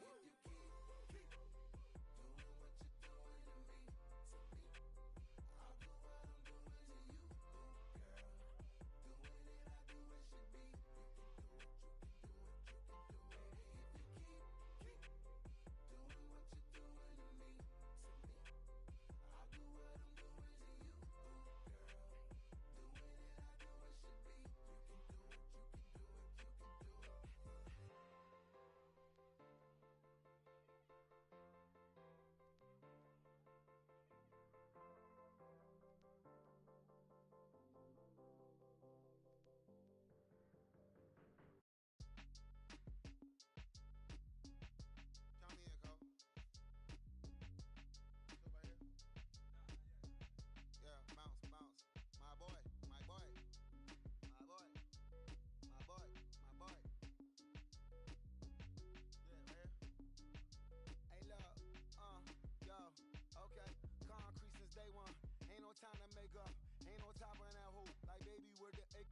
F: If you keep doing what you're doing to me, I'll do what I'm doing to you, girl. Doing it, I do it should be. You can do it, you can do it, you can do it. If you keep doing what you're doing to me, I'll do what I'm doing to you, girl. Doing it, I do it should be. You can do it, you can do it, you can do it.
J: Count me in, Cole. Still right here? Yeah, bounce. My boy. My boy. Yeah, right here.
K: Hey, look, yo, okay. Concrete since day one. Ain't no time to make up. Ain't no top in that hole. Like, baby, where the egg?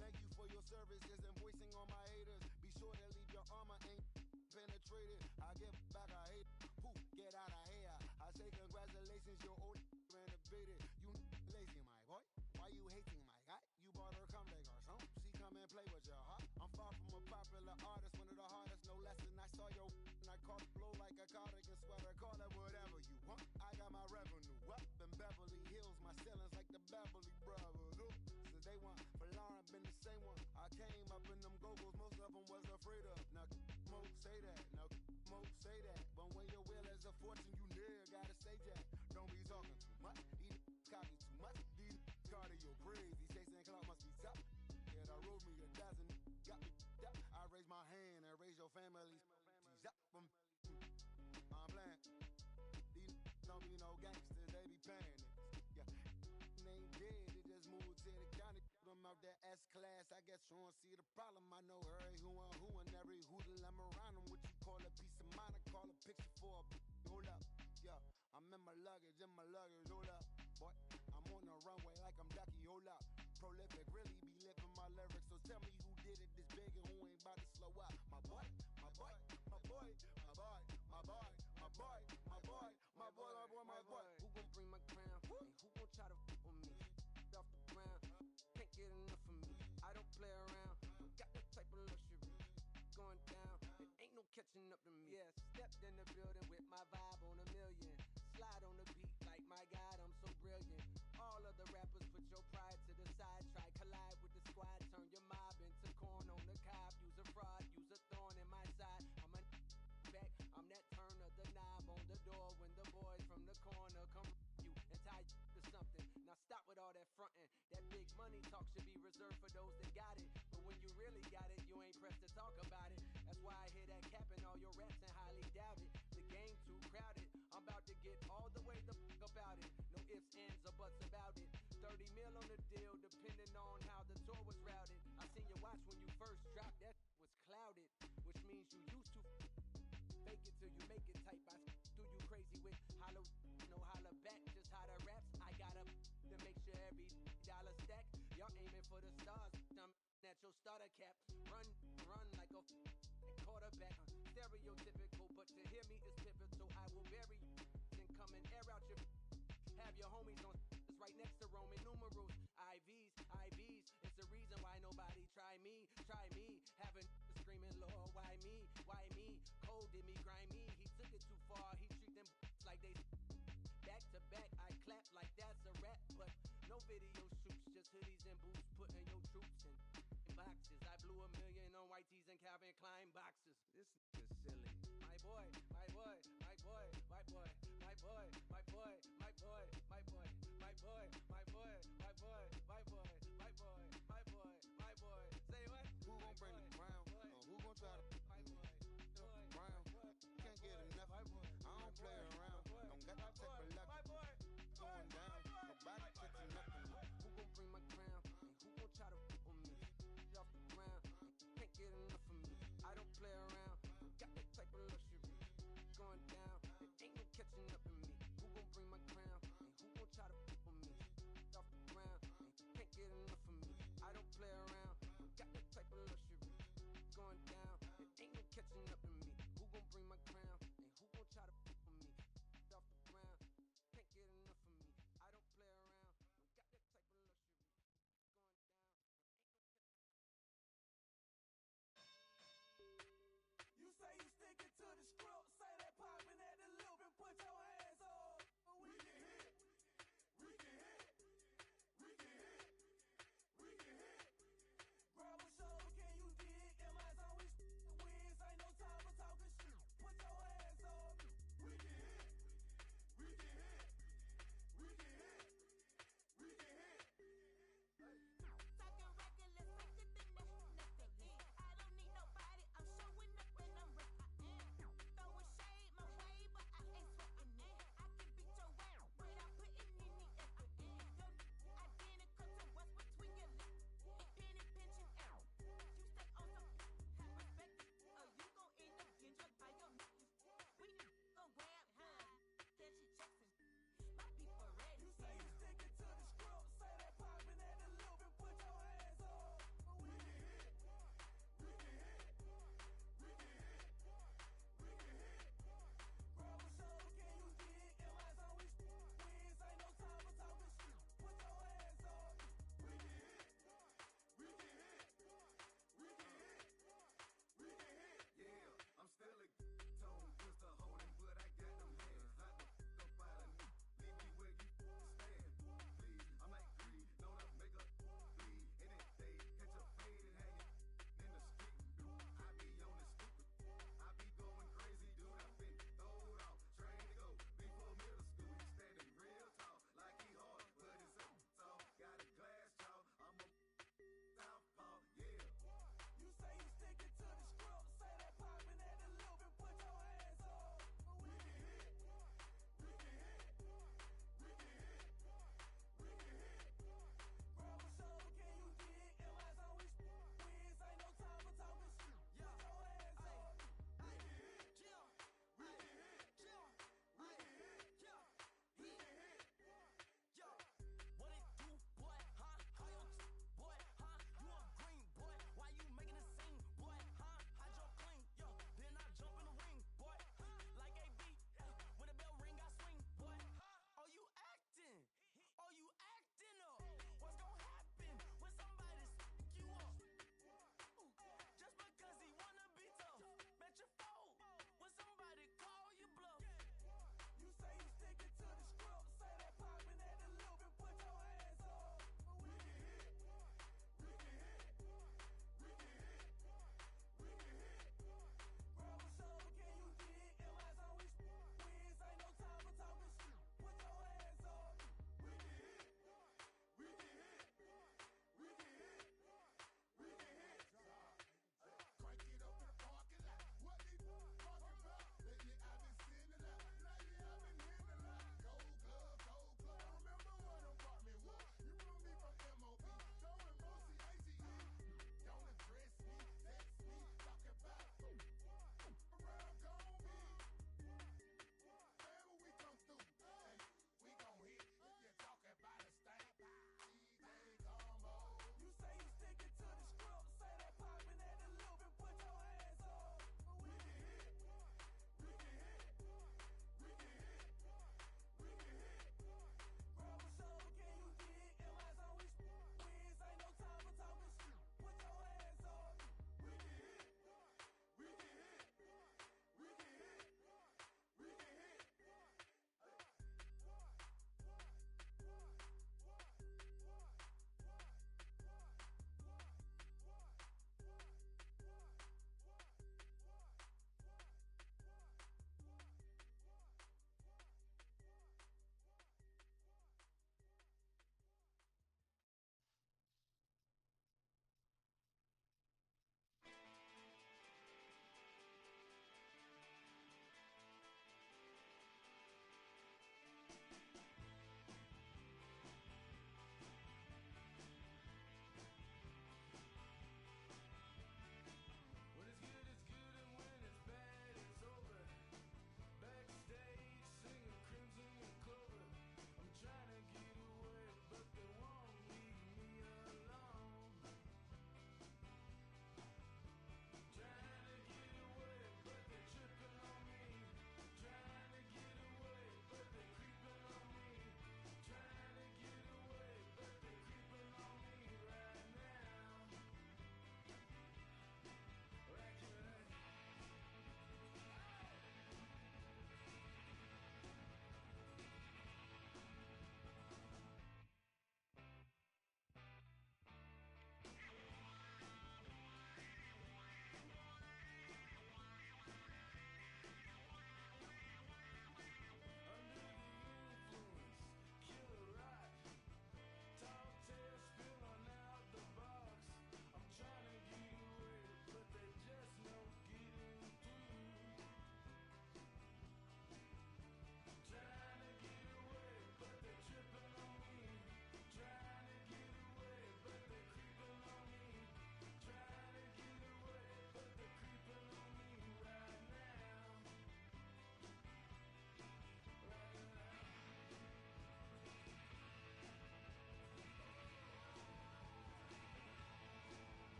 K: Thank you for your services and voicing on my haters. Be sure to leave your armor ain't penetrated. I give back, I hate. Poof, get out of here. I say congratulations, your old renovated. You lazy, my boy. Why you hating, my guy? You bought her come back or something. She come and play with your heart. I'm far from a popular artist, one of the hardest, no less than I saw your and I caught it blow like a cardigan sweater. Call it whatever you want. I got my revenue up in Beverly Hills. My ceilings like the Beverly Brothers. Ooh. Since day one, for Lauren been the same one. I came up in them go-go's, most of them was afraid of. Now, Mo say that. Now, Mo say that. But when your will is a fortune, you never gotta say that. Don't be talking too much. These copy too much. These cardio crazy. Chasing clout must be tough. Yeah, I wrote me a dozen. Got me up. I raise my hand and raise your family. She's up from I'm playing. These don't be no gangsters, they be paying niggas. Yeah, they ain't dead, they just moved to the county. Them out that S-class, I guess you don't see the problem. I know every who and every hoodle I'm around them. What you call a piece of mind, I call a picture for a hold up. Yeah, I'm in my luggage, hold up. Boy, I'm on the runway like I'm Ducky, hold up. Prolific, really be lifting my lyrics. So tell me who did it this big and who ain't about to slow up. My boy, my boy, my boy, my boy, my boy, my boy, my boy, my boy, my boy, my boy.
L: Who gon' bring my crown? And who gon' try to f with me? Off the ground, can't get enough of me. I don't play around, don't got that type of luxury. Going down, it ain't no catching up to me. Yeah, stepped in the building with my vibe on a million. Slide on the beat like my God, I'm so brilliant. All of the rappers put your pride to the side. Try collide with the squad, turn your mob into corn on the cob. Use a fraud, use a thorn in my side. I'm a back, I'm that turn of the knob on the door when the boys from the corner come you and tie you to something. Now stop with all that frontin'. That big money talk should be reserved for those that got it. But when you really got it, you ain't pressed to talk about it. That's why I hear that cap in all your raps and highly doubt it. The game too crowded. I'm about to get all the way the fuck about it. No ifs, ands, or buts about it. 30 mil on the deal, depending on how the tour was routed. I seen your watch when you first dropped, that was clouded, which means you used to fake it till you make it type. I do you crazy with hollow, no holler back, just how the raps. I got up to make sure every dollar stack. Y'all aiming for the stars, I'm at your starter cap. Run like a quarterback. Stereotypical, but to hear me is pivotal. I will bury you and come and air out your. Have your homies on it's right next to Roman numerals. IVs, it's the reason why nobody try me. Having screaming, Lord, why me? Cold did me, grimy. He took it too far, he treat them like they back to back. I clap like that's a rap, but no video shoots, just hoodies and boots, putting your troops in boxes. I blew $1 million on white tees and Calvin Klein boxes. This is silly. My boy, my boy, my boy, my boy, my boy, my boy, my boy, my boy, my boy, my boy, my boy, my boy, my boy, my boy, my boy. Say what?
J: Who gon' bring the crown? Who gon' try to
K: brown? Can't get enough of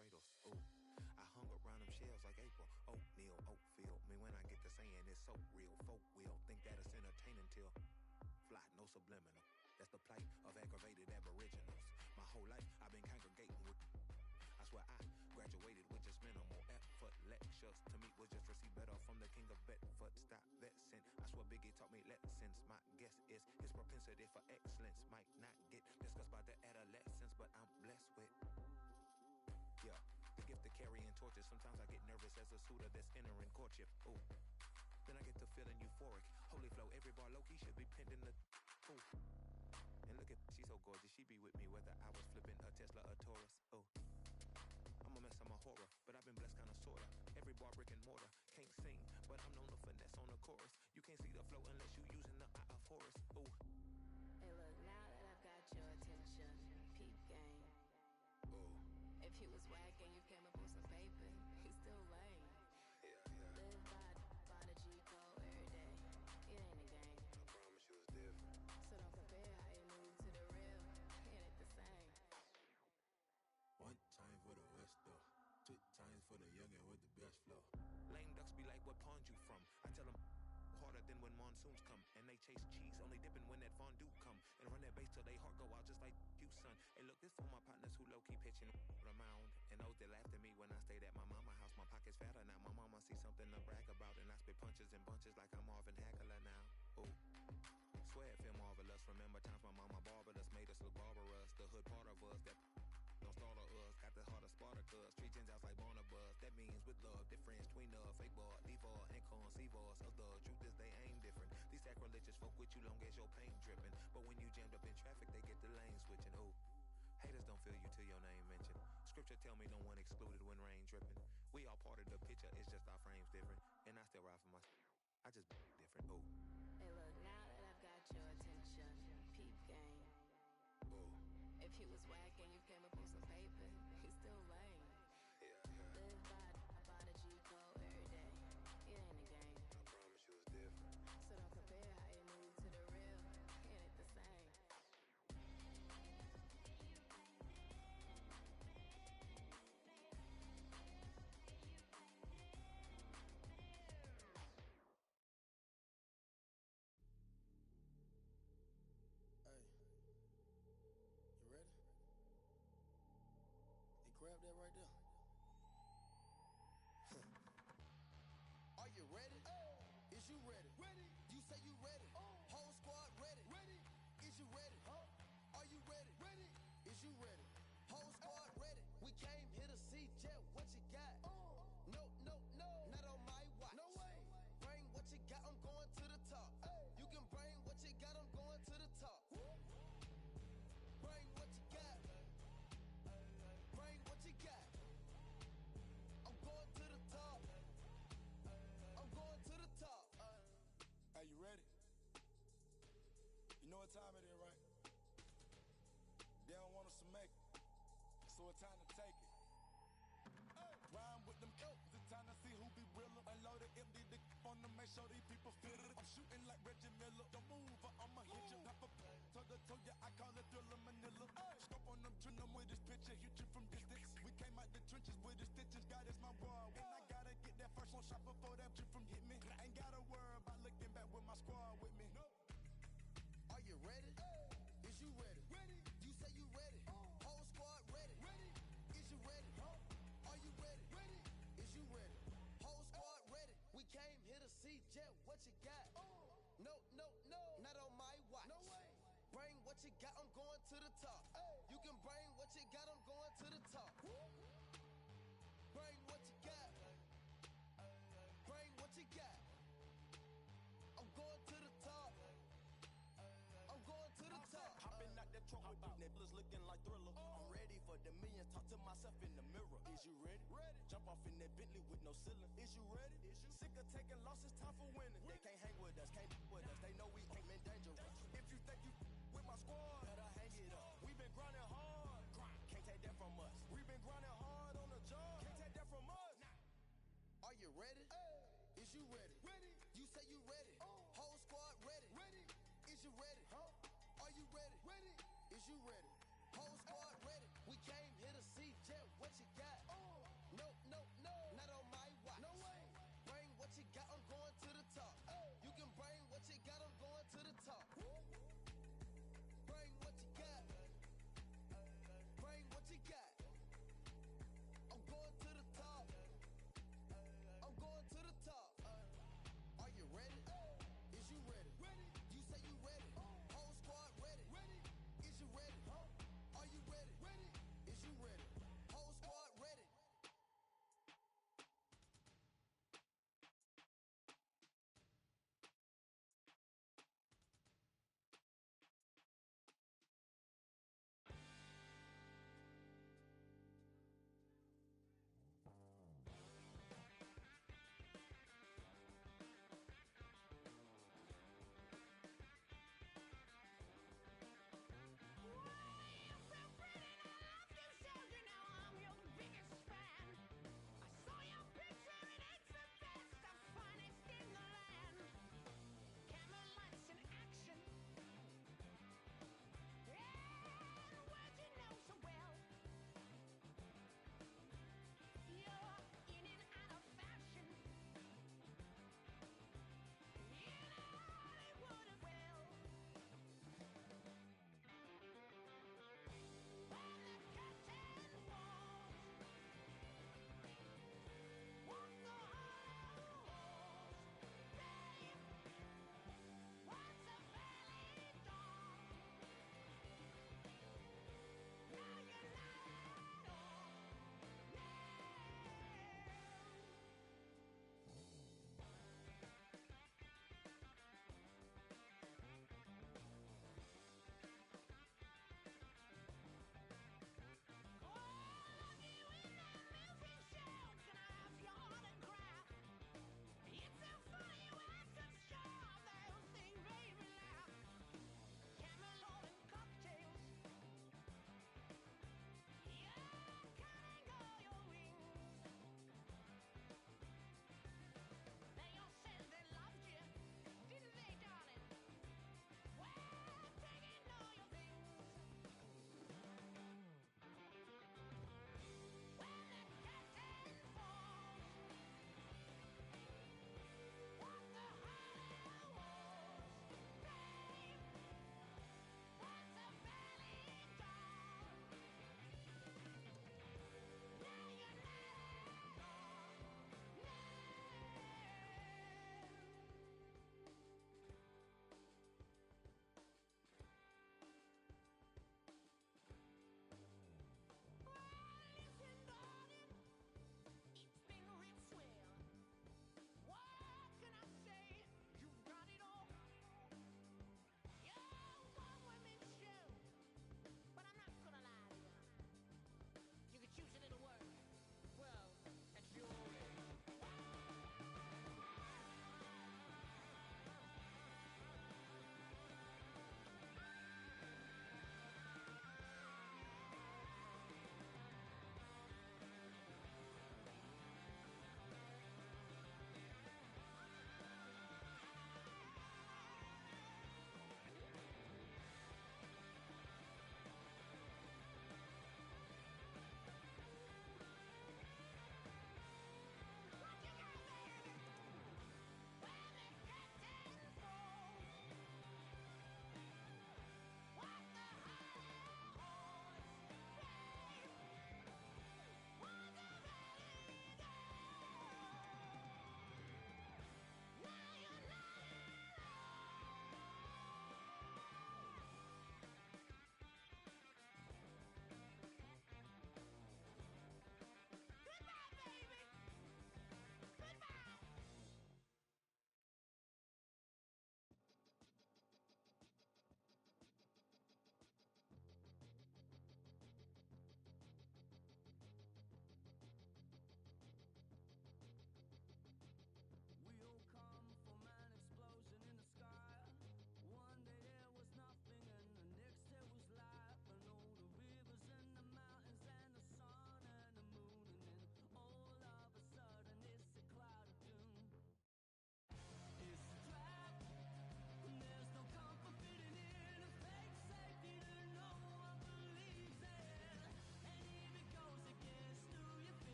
F: dreidels. Ooh, I hung around them shells like April. Oatmeal, oatfield. Me when I get to saying it's so real. Folk will think that it's entertaining till fly, no subliminal. That's the plight of aggravated aboriginals. My whole life I've been congregating with. I swear I graduated with just minimal effort. Lectures to me was just receive better from the king of Bedford. Stop vexing. I swear Biggie taught me lessons. My guess is his propensity for excellence might not get discussed by the adolescents, but I'm blessed with, yeah, the gift of carrying torches. Sometimes I get nervous as a suitor that's entering courtship. Ooh, then I get to feeling euphoric. Holy flow, every bar low-key should be pinned in the, ooh. And look at, she's so gorgeous, she be with me whether I was flipping a Tesla or Taurus. Ooh, I'm a mess, I'm a horror, but I've been blessed kinda sorta. Every bar brick and mortar, can't sing, but I'm known to finesse on the chorus. You can't see the flow unless you using the eye of Horus. Ooh.
G: Hey look, now that I've got your attention, peep game.
F: Ooh.
G: If he was whack and you came up with some paper, he's still lame.
F: Yeah.
G: Live by the G code every day. It ain't a game.
F: I promise you it's different.
G: So don't compare how you move to the real. It ain't the same.
F: One time for the West though, 2 times for the youngin' with the best flow. Lame ducks be like, what pond you from? I tell them harder than when monsoons come. And they chase cheese, only dipping when that fondue come. And run that bass till they heart go out just like you, son. Hey look, this for my partners who low-key pitching the mound. And those that laughed at me when I stayed at my mama house. My pocket's fatter now, my mama see something to brag about. And I spit punches and bunches like I'm Marvin Hagler now. Ooh, swear it feel marvelous. Remember times my mama barbered us, made us look barbarous. The hood part of us that don't slaughter us, got the heart of Spartacus. Treat Gentiles like Barnabas. That means with love, difference between us. Fake bar, diva, and conceive us. Of the truth is they ain't different. These sacrilegious folk with you long as your pain dripping. But when you jammed up in traffic, they get the lane switching. Ooh, haters don't feel you till your name mentioned. Scripture tell me no one excluded when rain dripping. We all part of the picture, it's just our frames different. And I still ride for my, I just different. Ooh.
G: Hey look, now that I've got your attention, peep game.
F: Ooh.
G: If he was whack and you came up with some paper, he's still lame.
F: Yeah.
G: Live by the G code every day. It ain't a game.
F: I promise you it's different.
G: So don't compare how you move to the real. It ain't the same.
M: Hey, you ready? Hey, grab that right there. Are you ready? Is you ready? Ready. You say you ready. Whole squad ready. Ready. Is you ready? Are you ready? Ready. Is you ready? Whole squad ready. We came here to see Jet. What you got? No, not on my watch. No way. Bring what you got. I'm going to the top. You can bring what you got. I'm going to the top. Bring what you got. Bring what you got. I'm going to the top. I'm going to the top.
N: Are you ready? You know what time it is, right? They don't want us to make it, so it's time to take it. Rhyme with them elks, it's time to see who be realer. Unload it, empty the on them, make sure these people feel it. I'm shooting like Reggie Miller. Don't move or I'ma hit you. Pop a toe to toe, yeah, I call it Thriller Manila. Scope on them, trim them with this picture, hit you from distance. We came out the trenches with the stitches, God is my boy. When I gotta get that first one shot before that trip from hit me. Ain't gotta worry about looking back with my squad with me.
M: Are you ready? Is you ready? Ready. You say you ready. Whole squad ready. Ready. Is you ready? Are you ready? Ready. Is you ready? Whole squad ready. We came here to see Jet. What you got? No, not on my watch. No way. Bring what you got. I'm going to the top. You can bring what you got. I'm going to the top. Bring what you got. Bring what you got. I'm going to the top. I'm going to the top.
O: Hopping out that truck with these niggas looking like Thriller. I'm ready for the millions. Talk to myself in the mirror. Is you ready? Ready. Jump off in that Bentley with no ceiling. Is you ready? Is you sick of taking losses? Time for winning. They can't hang with us, can't with us. They know we ain't been dangerous. If you think you with my squad, better hang it up. We been grinding hard. Can't take that from us. We been grinding hard on the job. Can't take that from us.
M: Are you ready? Is you ready? Ready. You say you ready. Whole squad ready. Ready. Is you ready? Are you ready? Ready. Is you ready? Whole squad ready. We came here to see Jet. What you got?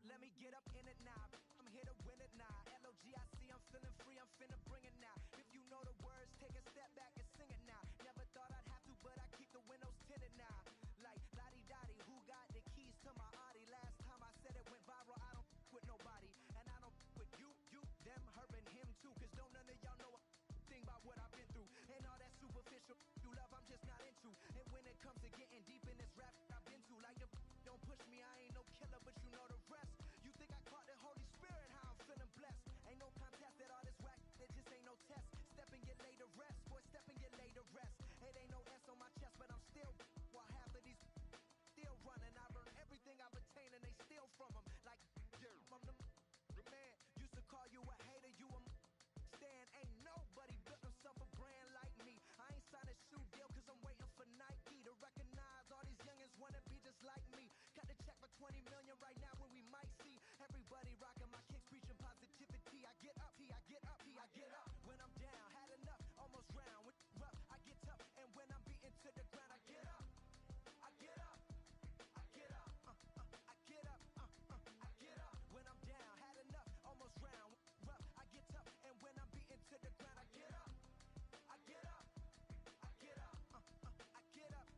L: Let me get up in it now. I'm here to win it now. LOGIC, I'm feeling free, I'm finna bring it now. If you know the words, take a step back and sing it now. Never thought I'd have to, but I keep the windows tinted now. Like, lottie-dottie, who got the keys to my Audi? Last time I said it went viral, I don't with nobody. And I don't with you, them, her, and him too. Cause don't none of y'all know a thing about what I've been through. And all that superficial you love, I'm just not into. And when it comes to getting deep in this rap I've been to, like the don't push me, I ain't no killer, but you know the rest. You think I caught the Holy Spirit, how I'm feeling blessed. Ain't no contest at all this whack, it just ain't no test. Step and get laid to rest, boy, step and get laid to rest. It ain't no S on my chest, but I'm still while half of these still running. I learned everything I've attained and they steal from them. Like, I'm the man, used to call you a hater, you a stand. Ain't nobody built himself a brand like me. I ain't signed a shoe deal cause I'm waiting for Nike to recognize all these youngins wanna be just like me. Cut the check for 20 million right now when we might see everybody rocking my kicks, preaching positivity. I get up, I get up, I get up. When I'm down, had enough, almost round. When rough, I get tough, and when I'm beaten to the ground, I get up, I get up, I get up, I get up, I get up. When I'm down, had enough, almost round. Rough, I get tough, and when I'm beaten to the ground, I get up, I get up, I get up, I get up,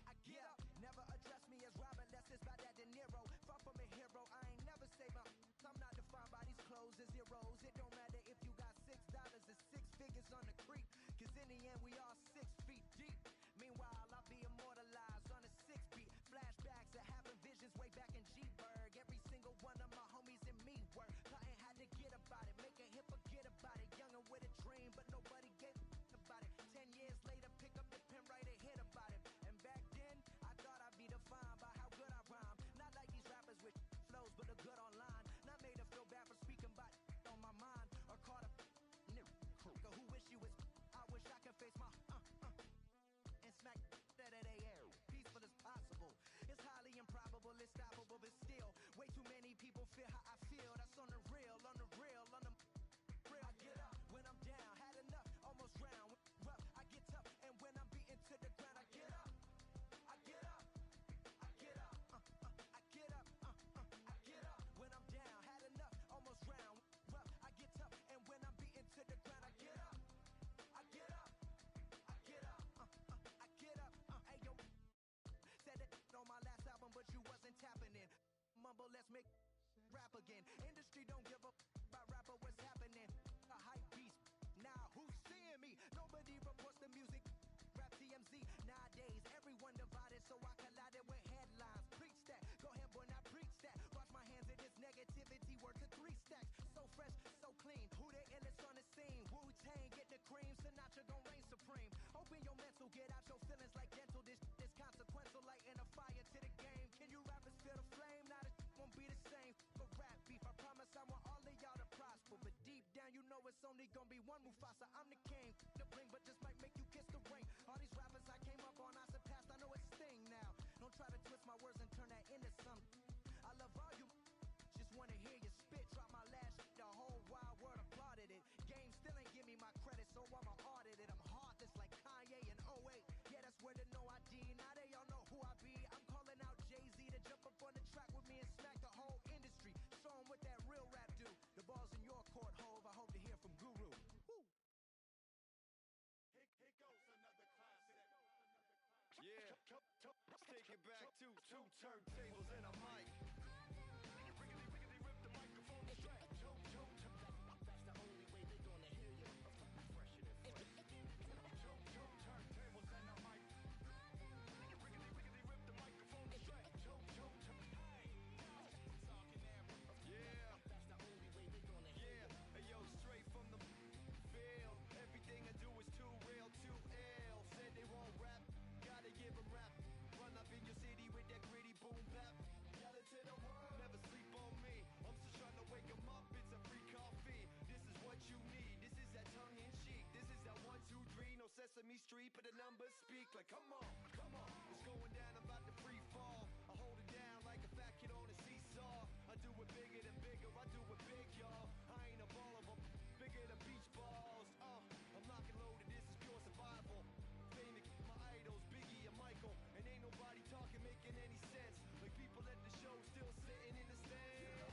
L: I get up. Never address me as Robert, less it's by that De Niro. Far from a hero, I ain't never say my. I'm not defined by these clothes as zeros. It don't matter if you got $6, it's 6 figures on the creek. Cause in the end, we all 6 feet deep. Meanwhile, I'll be immortalized on a 6 beat. Flashbacks of having visions way back in G-Berg. Every single one of my homies and me were plotting how to get about it. Make a hit, forget about it. Young and with a dream, but nobody gave about it. 10 years later, pick up the pen, write a hit about it. And back then, I thought I'd be defined by how good I rhyme. Not like these rappers with flows, but a good online. Not made to feel bad for speaking about on my mind. Or caught a nigga who wish you was. I wish I could face my and smack that at AL. Peaceful as possible. It's highly improbable, it's stoppable, but still, way too many people feel how I feel. That's on the real, on the real, on the real. I get up when I'm down, had enough, almost round. Rough, I get tough, and when I'm beaten to the ground, I get up, I get up, I get up, I get up, I get up. When I'm down, had enough, almost round. Rough, I get tough, and when I'm beaten to the ground, I get up, I get up, I get up, I get up. Hey yo, said it on my last album, but you wasn't tapping in. Mumble, let's make rap again. Industry don't give up about rapper, what's happening? A hype beast. Now who's seeing me? Nobody reports the music. Rap TMZ. Nowadays, everyone divided, so I collided with headlines. Preach that. Go ahead, boy, now preach that. Wash my hands of this negativity. Word to 3 stacks. So fresh, so clean. Who the illest on the scene? Wu-Tang, get the cream. Sinatra gon' reign supreme. Open your mental, get out your feelings like dental. This consequential, lighting a fire to the game. Can you rappers feel the flame? Now this won't be the same. For rap beef, I promise I want all of y'all to prosper. But deep down, you know it's only gonna be one Mufasa. I'm the king, the bling, but just might make you kiss the ring. All these rappers I came up on, I surpassed. I know it's Sting now. Don't try to twist my words and turn that into something. I love all you. Just wanna hear you spit. Drop my last shit, the whole wild world applauded it. Game still ain't give me my credit, so I'ma audit it. I'm heartless like Kanye in 08. Yeah, that's where the no ID. Now they all know who I be. I'm calling out Jay-Z to jump up on the track with me and smack the whole industry. Show 'em what that real rap do. The ball's in your court, Hove. I hope to hear from Guru. Woo.
N: Here goes another classic. Yeah, take it back to 2 turntables and a mic. Riggedy rip the microphone strap. That's the only way they gonna hear you. Fresher than fresh. 2 turntables and a mic. Riggedy rip the microphone strap. Hey, talking that. Yeah, that's the only way they gonna hear you. Hey yo, straight from the field. Everything I do is too real, too ill. Said they won't rap, gotta give them rap. Run up in your city with that gritty boom bap. Yell it to the world, never sleep on me. I'm just trying to wake 'em up, it's a free coffee. This is what you need, this is that tongue in cheek. This is that 1, 2, 3, no Sesame Street, but the numbers speak like come on. It's going down, I'm about to free fall. I hold it down like a fat kid on a seesaw. I do it bigger than bigger, I do it big, y'all. I ain't a ball of 'em, bigger than beach balls. I'm locking loaded, this is pure survival. Fame to my idols, Biggie and Michael. And ain't nobody talking, making any sense. Like people at the show still sitting in the stands.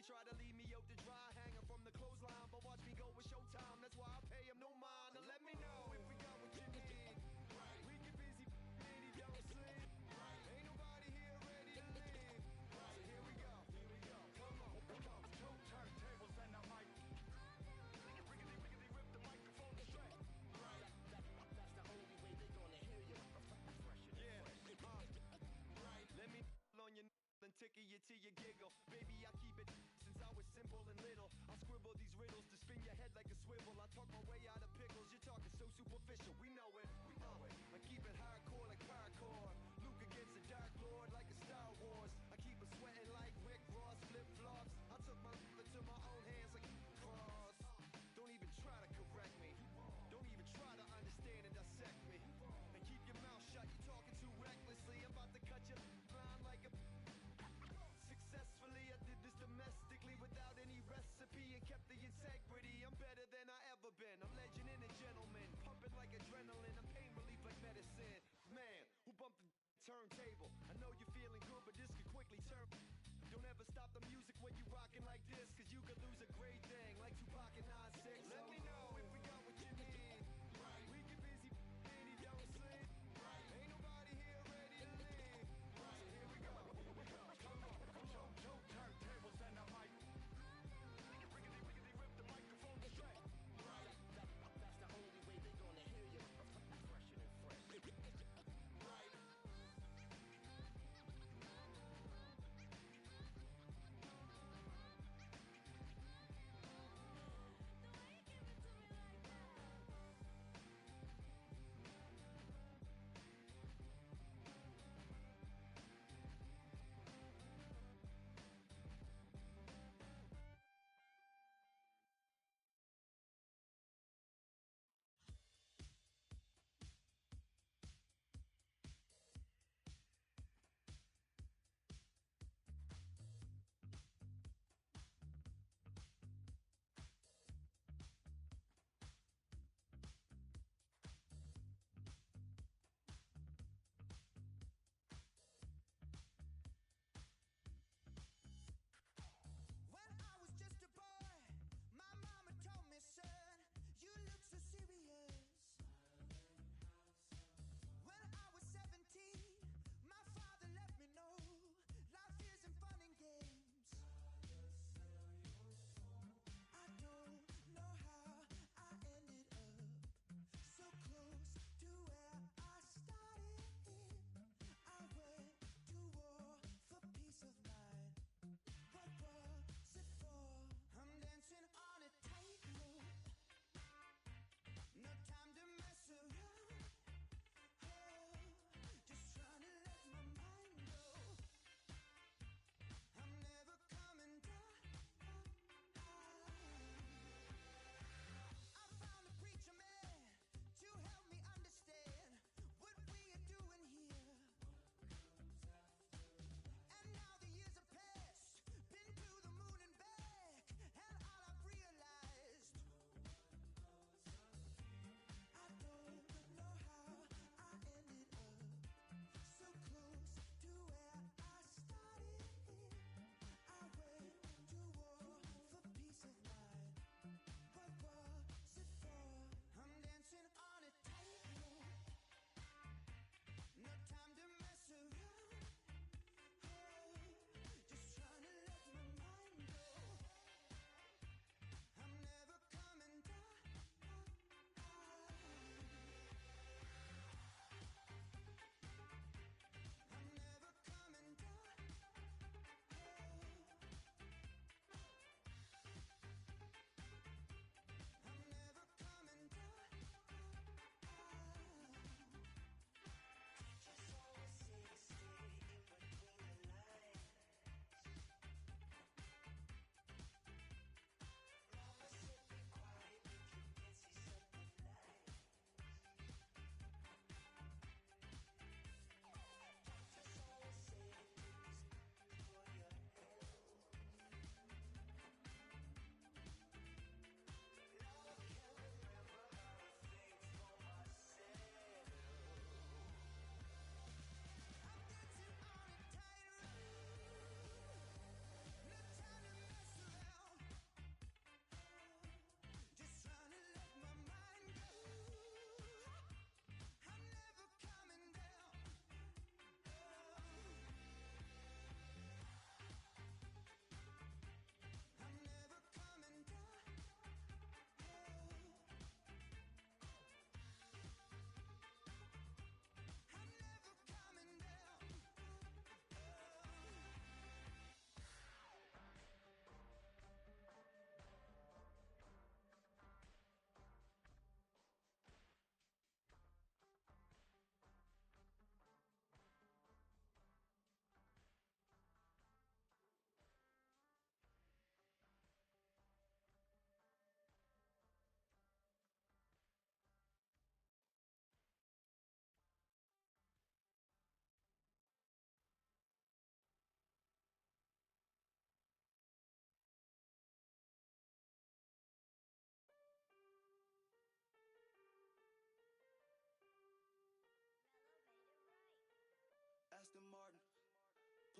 O: try to leave me out to dry, hanging from the clothesline, but watch me go with showtime. That's why I pay him no mind. Now let me know if we got what you need. Right. We get busy, and he don't sleep. Right. Ain't nobody here ready to leave. Right. So here we go. Here we go. Come on. Come. Two turntables and a mic. Riggedy, riggedy, rip the microphone straight. Right. That's the only way they gonna hear you. Yeah. Right. Let me on your and tickle you till you giggle. Baby, I keep it since I was simple and little. I scribble these riddles to spin your head like a swivel. I talk my way out of pickles. You're talking so superficial. We know it. We know it. I keep it hardcore like parkour. Luke against the Dark Lord like a Star Wars. I keep it sweating like Rick Ross flip flops. I took my into my own hands like cross. Don't even try to correct me. Don't even try to understand and dissect me. And keep your mouth shut. You're talking too recklessly. I'm about to cut your line like a. Successfully, I did this domestically without any recipe and kept the integrity. I'm better than I ever been. I'm legend and a gentleman, pumping like adrenaline. I'm pain relief like medicine. Man, who bumped the turntable? I know you're feeling good, but this could quickly turn. Don't ever stop the music when you rocking like this, cause you could lose a great thing like Tupac and 9-6. Let me know if we got what you need. Right. We get busy and he don't sleep. Right. Ain't nobody here ready to leave. Right. So here we go. Here we go. Come on. Two turntables and a mic. Riggedy, riggedy, rip the microphone straight. Right. That's the only way they gonna hear you. Fresher than fresh. Right.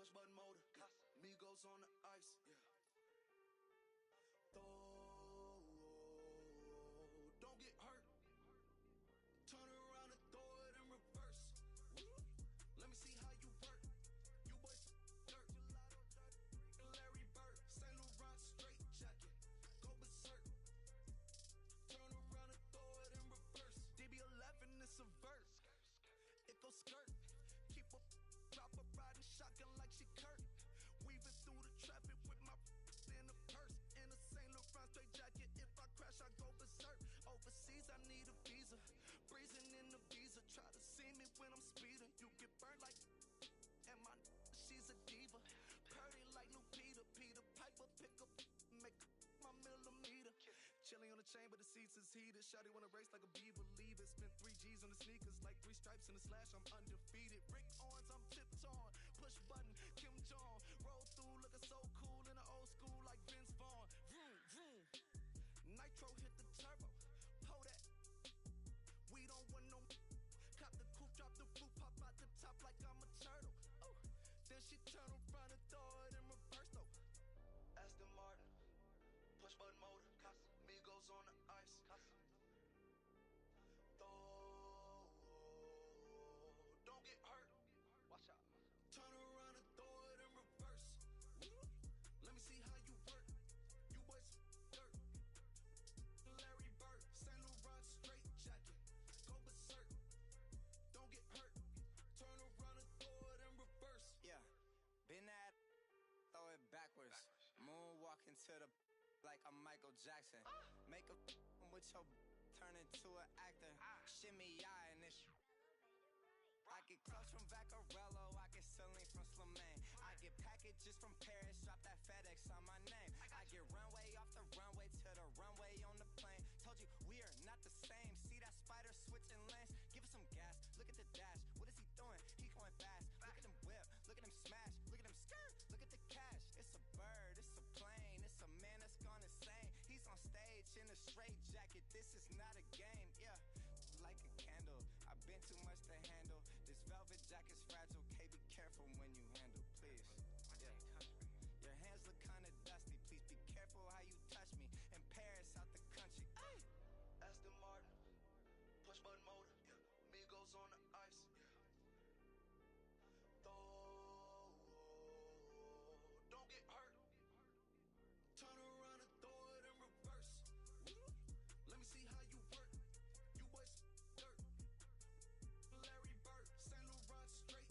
O: push button motor. Migos on the ice. Throw, don't get hurt. Turn around and throw it in reverse. Let me see how you work. You boys dirt. Larry Bird, Saint Laurent straight jacket. Go berserk. Turn around and throw it in reverse. DB11 is a verse. It goes skirt. Keep up, drop a riding shotgun like she Kurt. Weaving through the traffic with my in the purse. In a Saint Laurent straight jacket. If I crash, I go berserk. Overseas, I need a visa. Breezing in the visa. Try to see me when I'm speeding. You get burned like. And my she's a diva. Purdy like new Peter. Peter Piper pick up. Make my millimeter. Chilling on the chain, but the seats is heated. Shawty wanna race like a beaver. Leave it. Spent 3 G's on the sneakers. Like 3 stripes in the slash. I'm undefeated. Rick Owens, I'm tiptoeing. Push button, Kim Jong. Roll through, looking so cool in the old school like Vince Vaughn. Vroom, vroom. Nitro hit the turbo. Pull that. We don't want no. Cop the coupe, drop the roof, pop out the top like I'm a turtle. Oh. Then she turn around and throw it in reverse though. Aston Martin, push button motor. Migos on the ice. Throw, don't get hurt. Watch out. Turn around and throw it in reverse. Let me see how you work. You boys dirt. Larry Bird, Saint Laurent straight jacket. Go berserk. Don't get hurt. Turn around and throw it in reverse.
L: Yeah, been at, throw it backwards. Moonwalking to the like I'm Michael Jackson. Make a with your turn into an actor. Shimmy eye and this. I get close from Vaccarello, I get Celine from Slimane. I get packages from Paris, drop that FedEx on my name. I get runway off the runway to the runway on the plane. Told you we are not the same. See that spider switching lanes? Give us some gas, look at the dash. What is he doing? He going fast. Look at him whip, look at him smash, look at him skirt, look at the cash. It's a bird, it's a plane, it's a man that's gone insane. He's on stage in a straight jacket, this is not a game, yeah. Like a candle, I've been too much to handle. This velvet jacket's fragile, okay, be careful when you handle, please. Yeah. Your hands look kinda dusty, please be careful how you touch me. In Paris, out the country. Ay!
O: Aston Martin, push button motor. Migos on the ice. Throw, don't get hurt. Turn around and throw it in reverse. Let me see how you work. You boys dirt. Larry Bird, Saint Laurent straight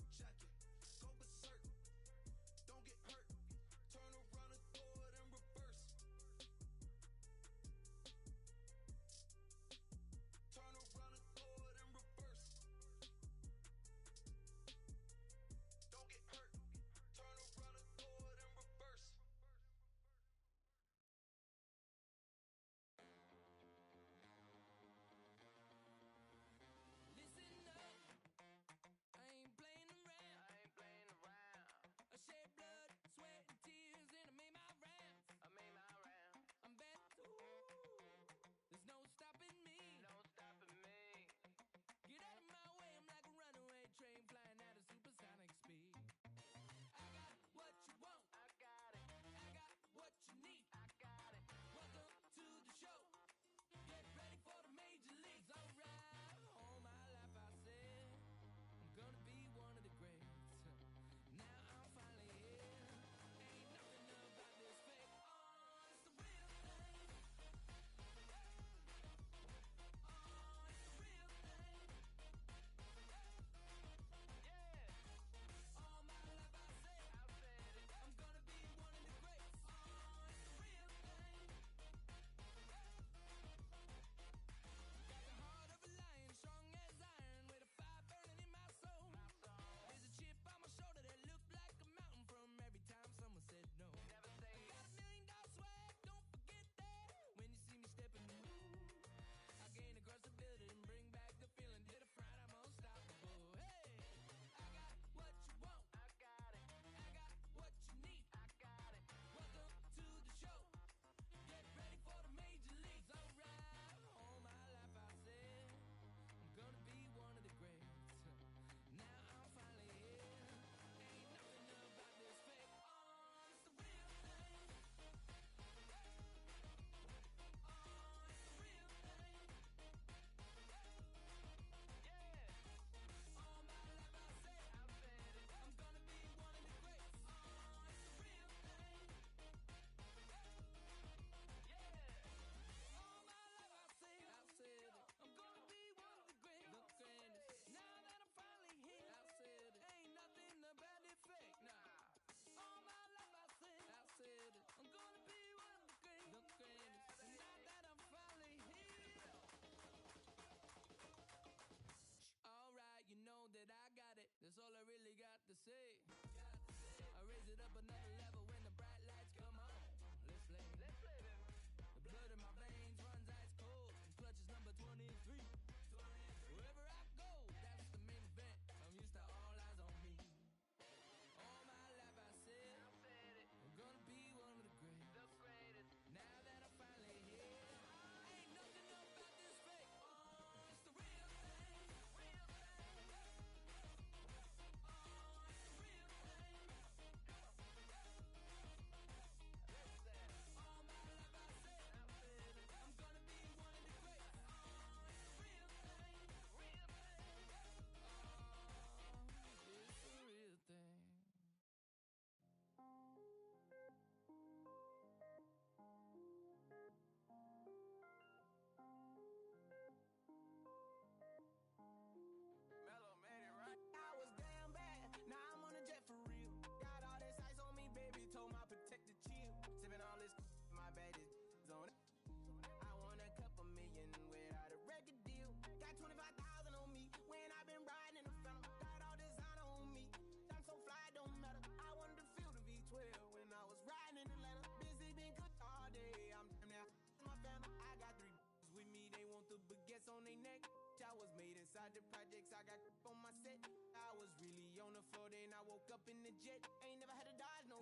I: was made inside the projects. I got on my set. I was really on the floor, then I woke up in the jet. Ain't never had to dodge no.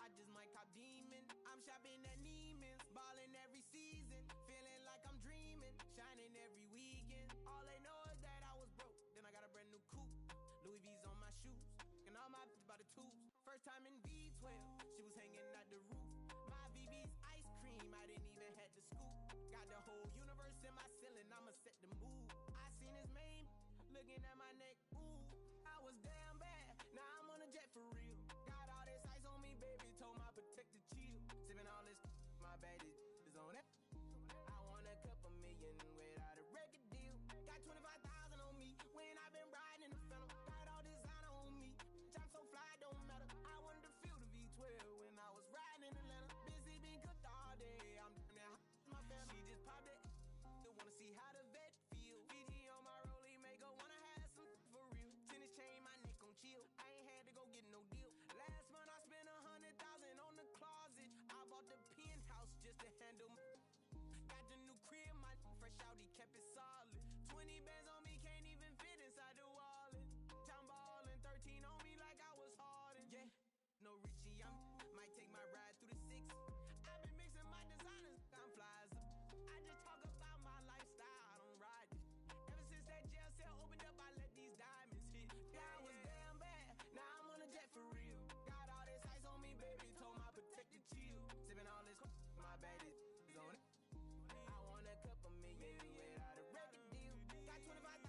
I: I just might cop demon. I'm shopping at Neiman's, balling every season, feeling like I'm dreaming, shining every weekend. All they know is that I was broke. Then I got a brand new coupe, Louis V's on my shoes, and all my by the tubes. First time in V12, she was hanging at the roof. My VV's ice cream, I didn't even have to scoop. Got the whole universe in my ceiling, I'ma set the mood. I seen his main looking at my neck, ooh. I was damn bad, now I'm on a jet for real. Got all this ice on me, baby, told my protector chill. Sipping all this, my bad is on it. I want a couple million without a record deal. Got 25,000 on me when I been riding in the Phantom. Got all designer on me, I'm so fly, don't matter. I wanted to feel the V12 when I was riding in Atlanta. Busy been cooked all day, I'm damn near my family. She just popped it, still wanna see how the vet feel. Fiji on my rollie, make her wanna have some for real. Tennis chain, my neck on chill. I ain't had to go get no deal. Last month I spent 100,000 on the closet. I bought the penthouse just to handle my. Got the new crib, my fresh out, he kept it solid. 20 bands on me, can't even fit inside the wallet. Time ballin', 13 on me like I was Harden. Yeah, no Richie, might take my ride through the 6. I've been mixing my designers, I'm flies. I just talk about my lifestyle, I don't ride it. Ever since that jail cell opened up, I let these diamonds hit. Yeah, I was damn bad, now I'm on a jet for real. Got all this ice on me, baby, told my protector chill. Sipping all this, my bad is on it. I want a couple million without a record deal. Got 25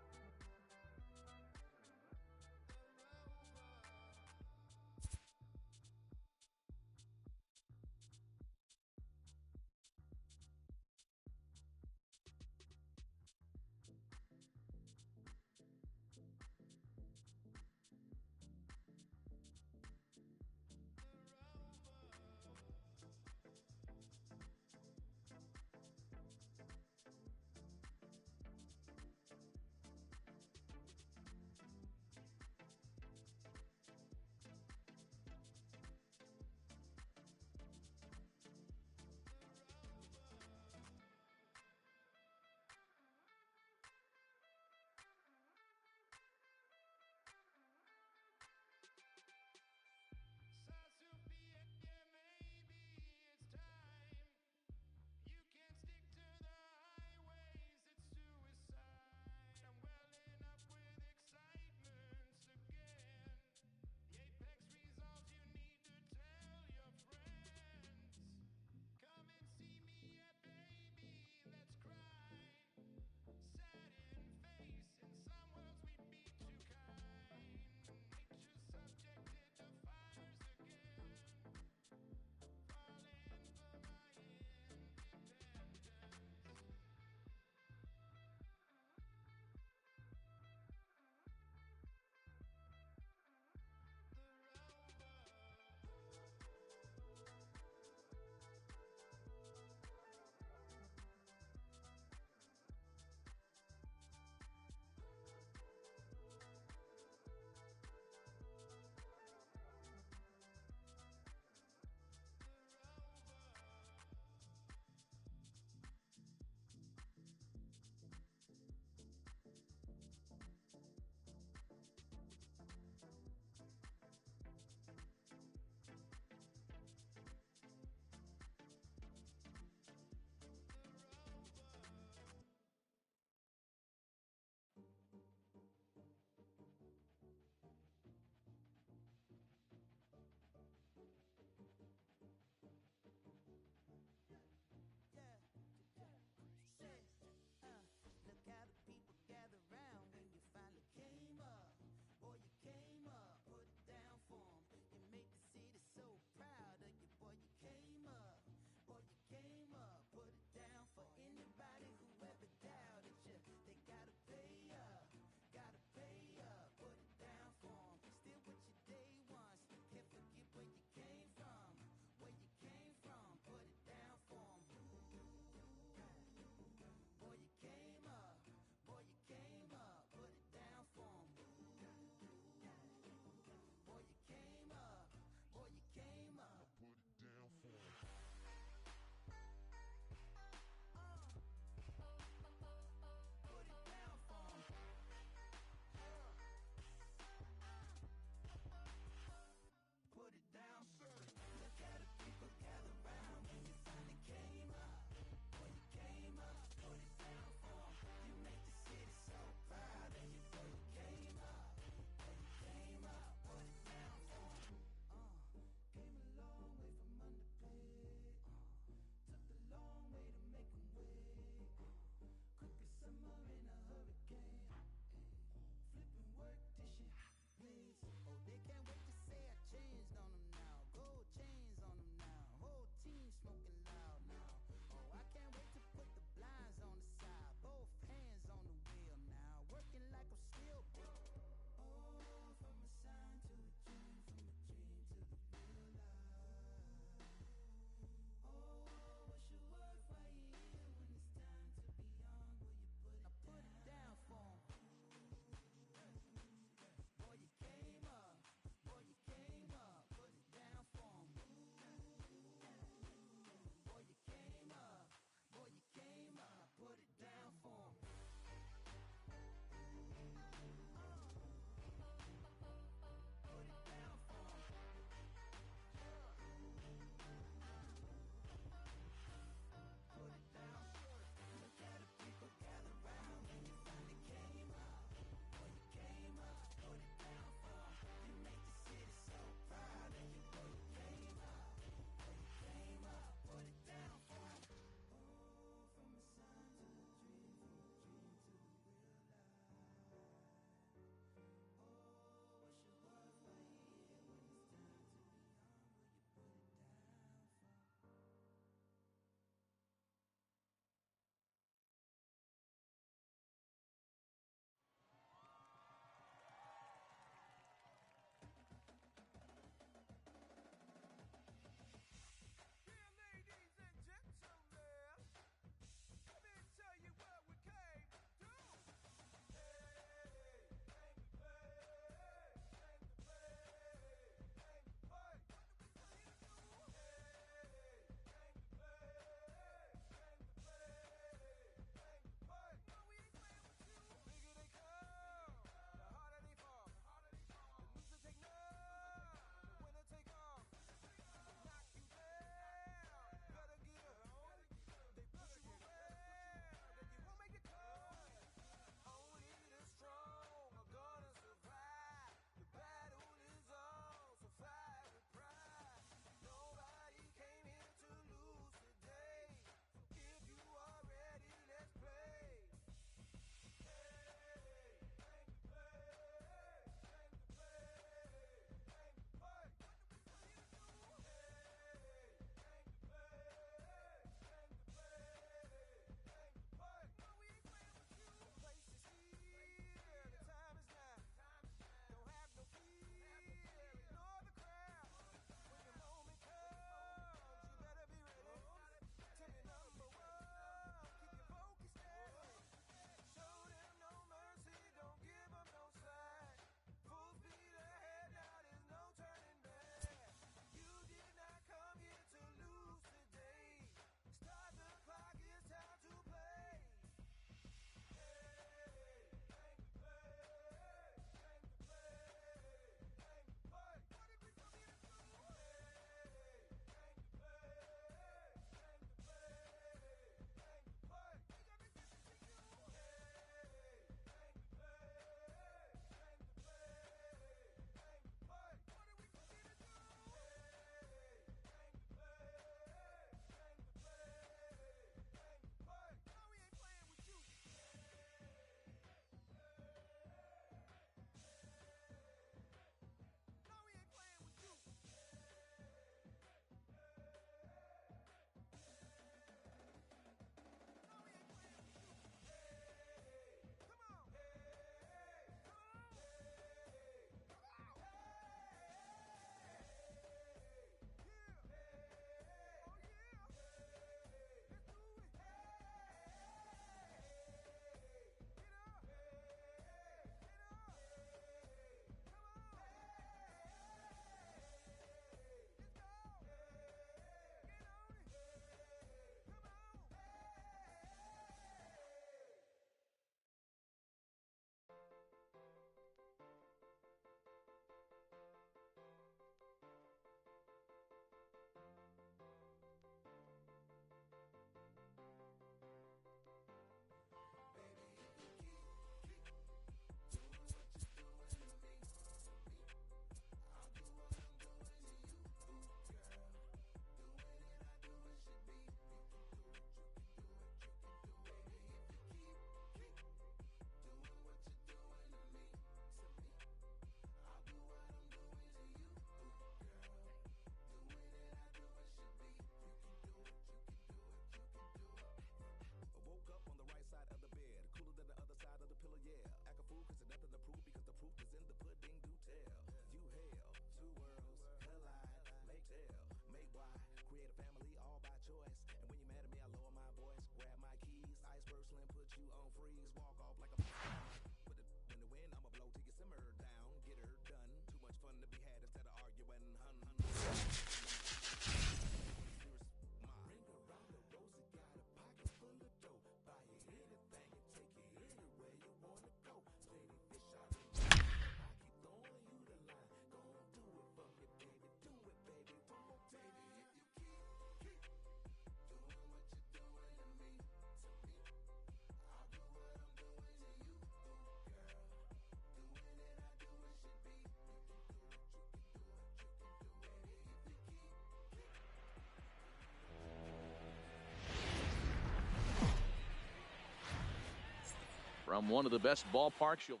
A: from one of the best ballparks you'll.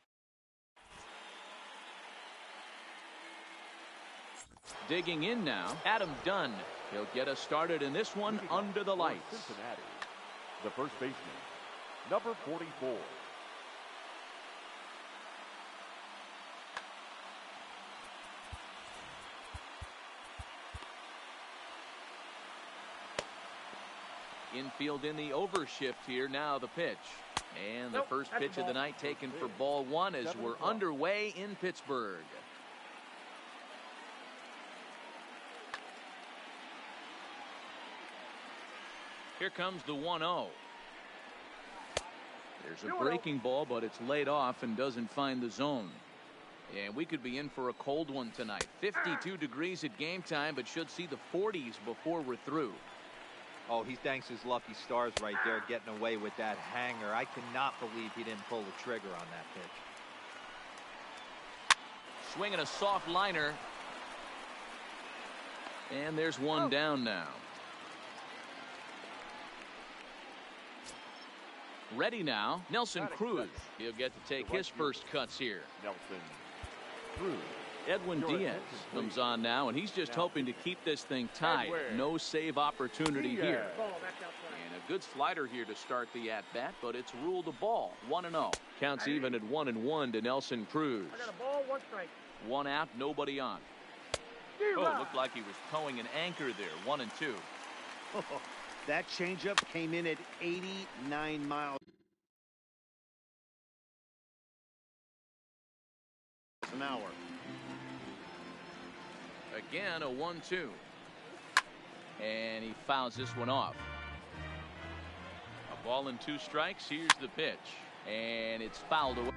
A: Digging in now, Adam Dunn. He'll get us started in this one under the lights.
B: Cincinnati, the first baseman, number 44.
A: Infield in the overshift here. Now the pitch. And the first pitch of the night taken for ball one as we're underway in Pittsburgh. Here comes the 1-0. There's a breaking ball, but it's laid off and doesn't find the zone. And we could be in for a cold one tonight. 52 degrees at game time, but should see the 40s before we're through.
D: Oh, he thanks his lucky stars right there getting away with that hanger. I cannot believe he didn't pull the trigger on that pitch.
A: Swinging a soft liner. And there's one down now. Ready now, Nelson Cruz. He'll get to take his first cuts here.
B: Nelson Cruz.
A: Edwin Diaz comes on now, and he's just hoping to keep this thing tied. No save opportunity here. And a good slider here to start the at-bat, but it's ruled a ball. 1-0. Counts even at 1-1 to Nelson Cruz.
P: I got a ball, 1 strike.
A: 1 out, nobody on. Oh, it looked like he was towing an anchor there. 1-2.
C: That changeup came in at 89 miles an hour.
A: Again, a 1-2. And he fouls this one off. A ball and 2 strikes. Here's the pitch. And it's fouled away.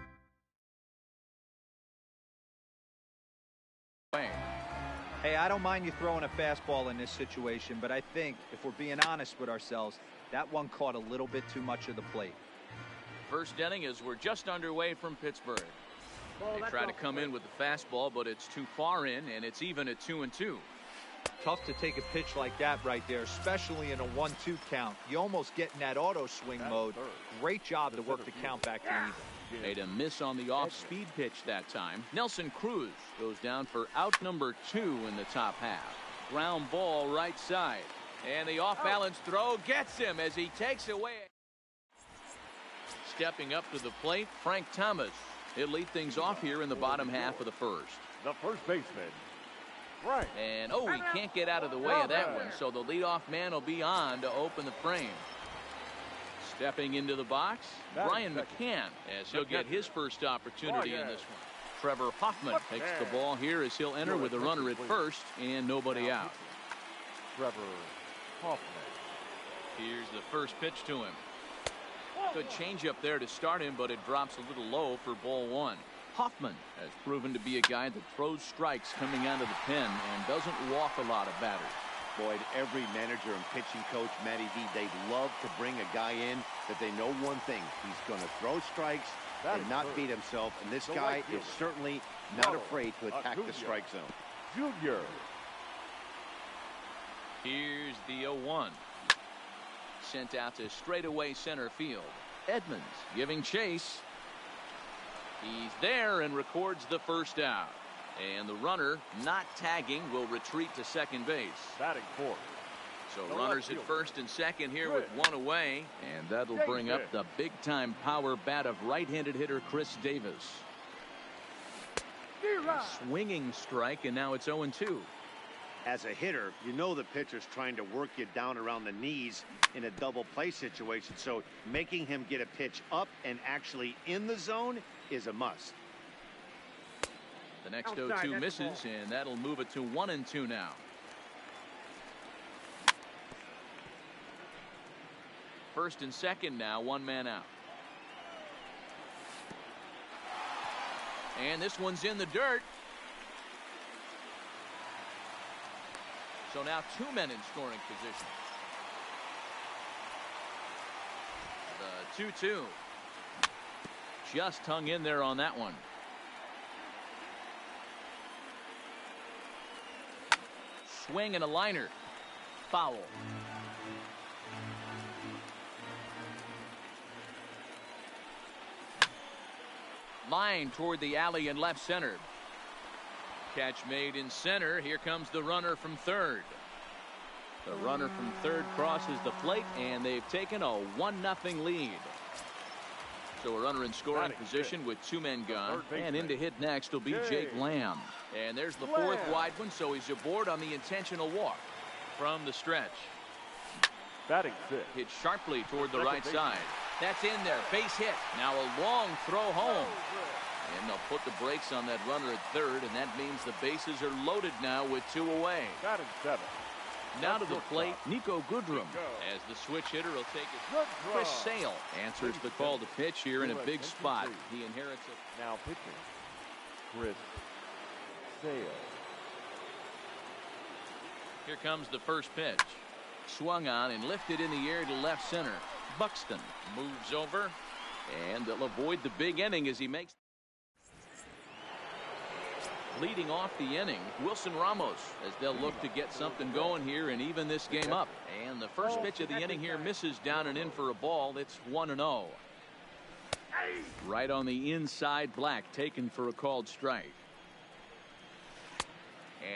D: Hey, I don't mind you throwing a fastball in this situation, but I think if we're being honest with ourselves, that one caught a little bit too much of the plate.
A: First inning as we're just underway from Pittsburgh. They try to come in with the fastball, but it's too far in, and it's even at 2-2.
D: Tough to take a pitch like that right there, especially in a 1-2 count. You almost get in that auto swing mode. Great job to work the count back to even.
A: Made a miss on the off-speed pitch that time. Nelson Cruz goes down for out number 2 in the top half. Ground ball right side. And the off-balance throw gets him as he takes away. Stepping up to the plate, Frank Thomas. He'll lead things off here in the bottom half of the first.
B: The first baseman, Frank.
A: And, oh, he can't get out of the way of that one, so the leadoff man will be on to open the frame. Stepping into the box, Brian McCann, as he'll get his first opportunity in this one. Trevor Hoffman takes the ball here as he'll enter with a runner at first and nobody out.
B: Trevor Hoffman.
A: Here's the first pitch to him. Good changeup there to start him, but it drops a little low for ball 1. Hoffman has proven to be a guy that throws strikes coming out of the pen and doesn't walk a lot of batters.
C: Boyd, every manager and pitching coach, Matty V, they love to bring a guy in that they know one thing. He's going to throw strikes and not beat himself, and this guy is certainly not afraid to attack the strike zone.
B: Junior.
A: Here's the 0-1. Sent out to straightaway center field. Edmonds giving chase. He's there and records the first out. And the runner, not tagging, will retreat to second base.
B: Batting fourth.
A: So runners at first and second here with 1 away. And that'll bring up the big-time power bat of right-handed hitter Chris Davis. Swinging strike, and now it's 0-2.
C: As a hitter, you know the pitcher's trying to work you down around the knees in a double play situation. So making him get a pitch up and actually in the zone is a must.
A: The next 0-2 misses, and that'll move it to 1-2 now. First and second now, 1 man out. And this one's in the dirt. So now 2 men in scoring position. The 2-2. Just hung in there on that one. Swing and a liner. Foul. Line toward the alley in left center. Catch made in center. Here comes the runner from third. The runner from third crosses the plate, and they've taken a 1-0 lead. So a runner in scoring position with 2 men gone. And in to hit next will be Jake Lamb. And there's the fourth wide one, so he's aboard on the intentional walk from the stretch.
B: Batting sixth.
A: Hit sharply toward the right side. That's in there. Base hit. Now a long throw home. And they'll put the brakes on that runner at third, and that means the bases are loaded now with 2 away.
B: Batting seventh.
A: Now to the plate, Nico Goodrum. As the switch hitter will take it. Chris Sale answers the call to pitch here in a big spot. He inherits it.
B: Now pitching, Chris Sale.
A: Here comes the first pitch. Swung on and lifted in the air to left center. Buxton moves over, and they'll avoid the big inning as he makes. Leading off the inning, Wilson Ramos, as they'll look to get something going here and even this game up. And the first pitch of the inning here misses down and in for a ball. It's 1-0. Right on the inside, Black taken for a called strike.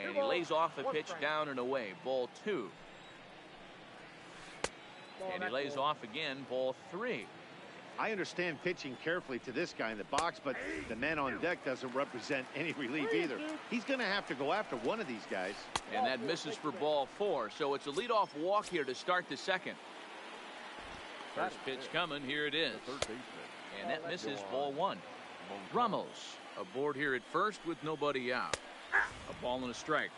A: And he lays off the pitch down and away. Ball 2. And he lays off again. Ball 3.
C: I understand pitching carefully to this guy in the box, but the man on deck doesn't represent any relief either. He's going to have to go after one of these guys.
A: And that misses for ball 4. So it's a leadoff walk here to start the second. First pitch coming. Here it is. And that misses ball 1. Ramos aboard here at first with nobody out. A ball and a strike.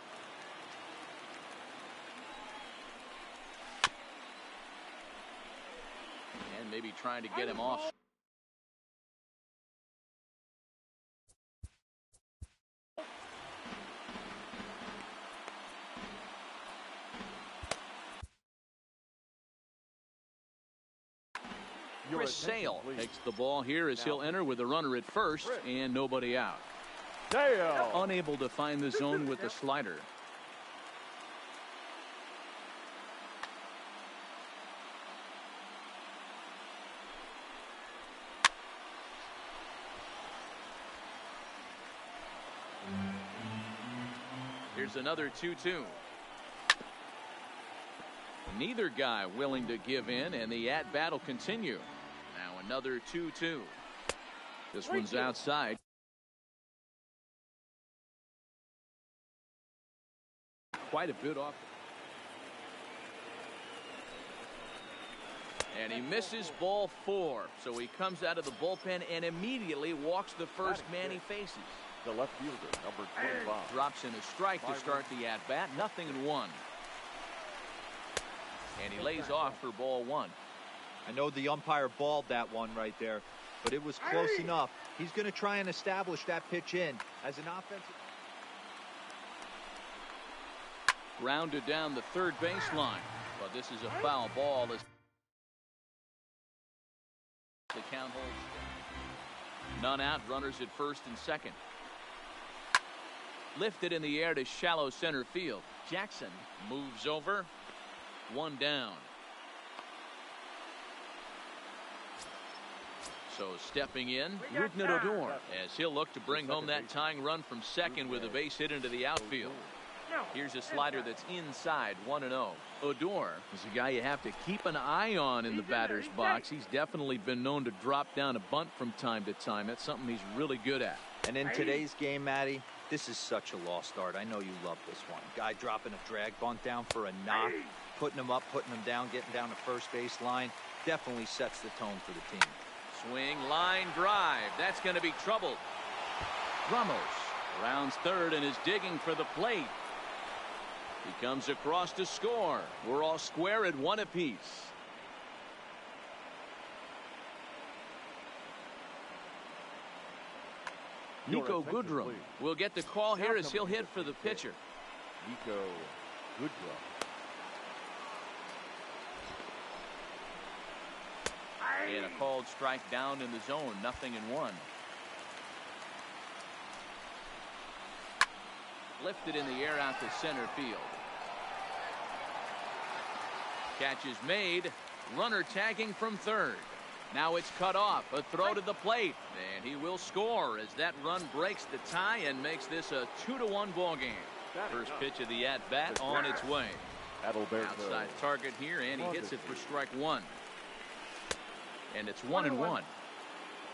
A: And maybe trying to get him off. Chris Sale takes the ball here as he'll enter with a runner at first and nobody out.
B: Sale
A: unable to find the zone with the slider. Here's another 2-2. Neither guy willing to give in, and the at-bat will continue. Now another 2-2. This one's outside. Quite a bit off. And he misses ball 4. So he comes out of the bullpen and immediately walks the first man he faces.
B: The left fielder, number 25.
A: Drops in a strike to start the at-bat. 0-1. And he lays off for ball 1.
D: I know the umpire balled that one right there, but it was close enough. He's going to try and establish that pitch in as an offensive.
A: Grounded down the third baseline. But this is a foul ball as the count holds. None out, runners at first and second. Lifted in the air to shallow center field. Jackson moves over. One down. So stepping in, Rougned Odor, as he'll look to bring home that tying run from second with a base hit into the outfield. Here's a slider that's inside, 1-0. Odor is a guy you have to keep an eye on in the batter's box. He's definitely been known to drop down a bunt from time to time. That's something he's really good at.
D: And in today's game, Matty, this is such a lost art. I know you love this one. Guy dropping a drag bunt down for a knock, putting him up, putting him down, getting down to first base line. Definitely sets the tone for the team.
A: Swing, line, drive. That's going to be trouble. Ramos rounds third and is digging for the plate. He comes across to score. We're all square at 1 apiece. Nico Goodrum will get the call here as he'll hit for the pitcher.
B: Nico Goodrum.
A: And a called strike down in the zone. 0-1. Lifted in the air out to center field. Catch is made. Runner tagging from third. Now it's cut off. A throw to the plate. And he will score as that run breaks the tie and makes this a 2-1 ball game. First pitch of the at-bat on its way. Outside target here, and he hits it for strike one. And it's 1-1.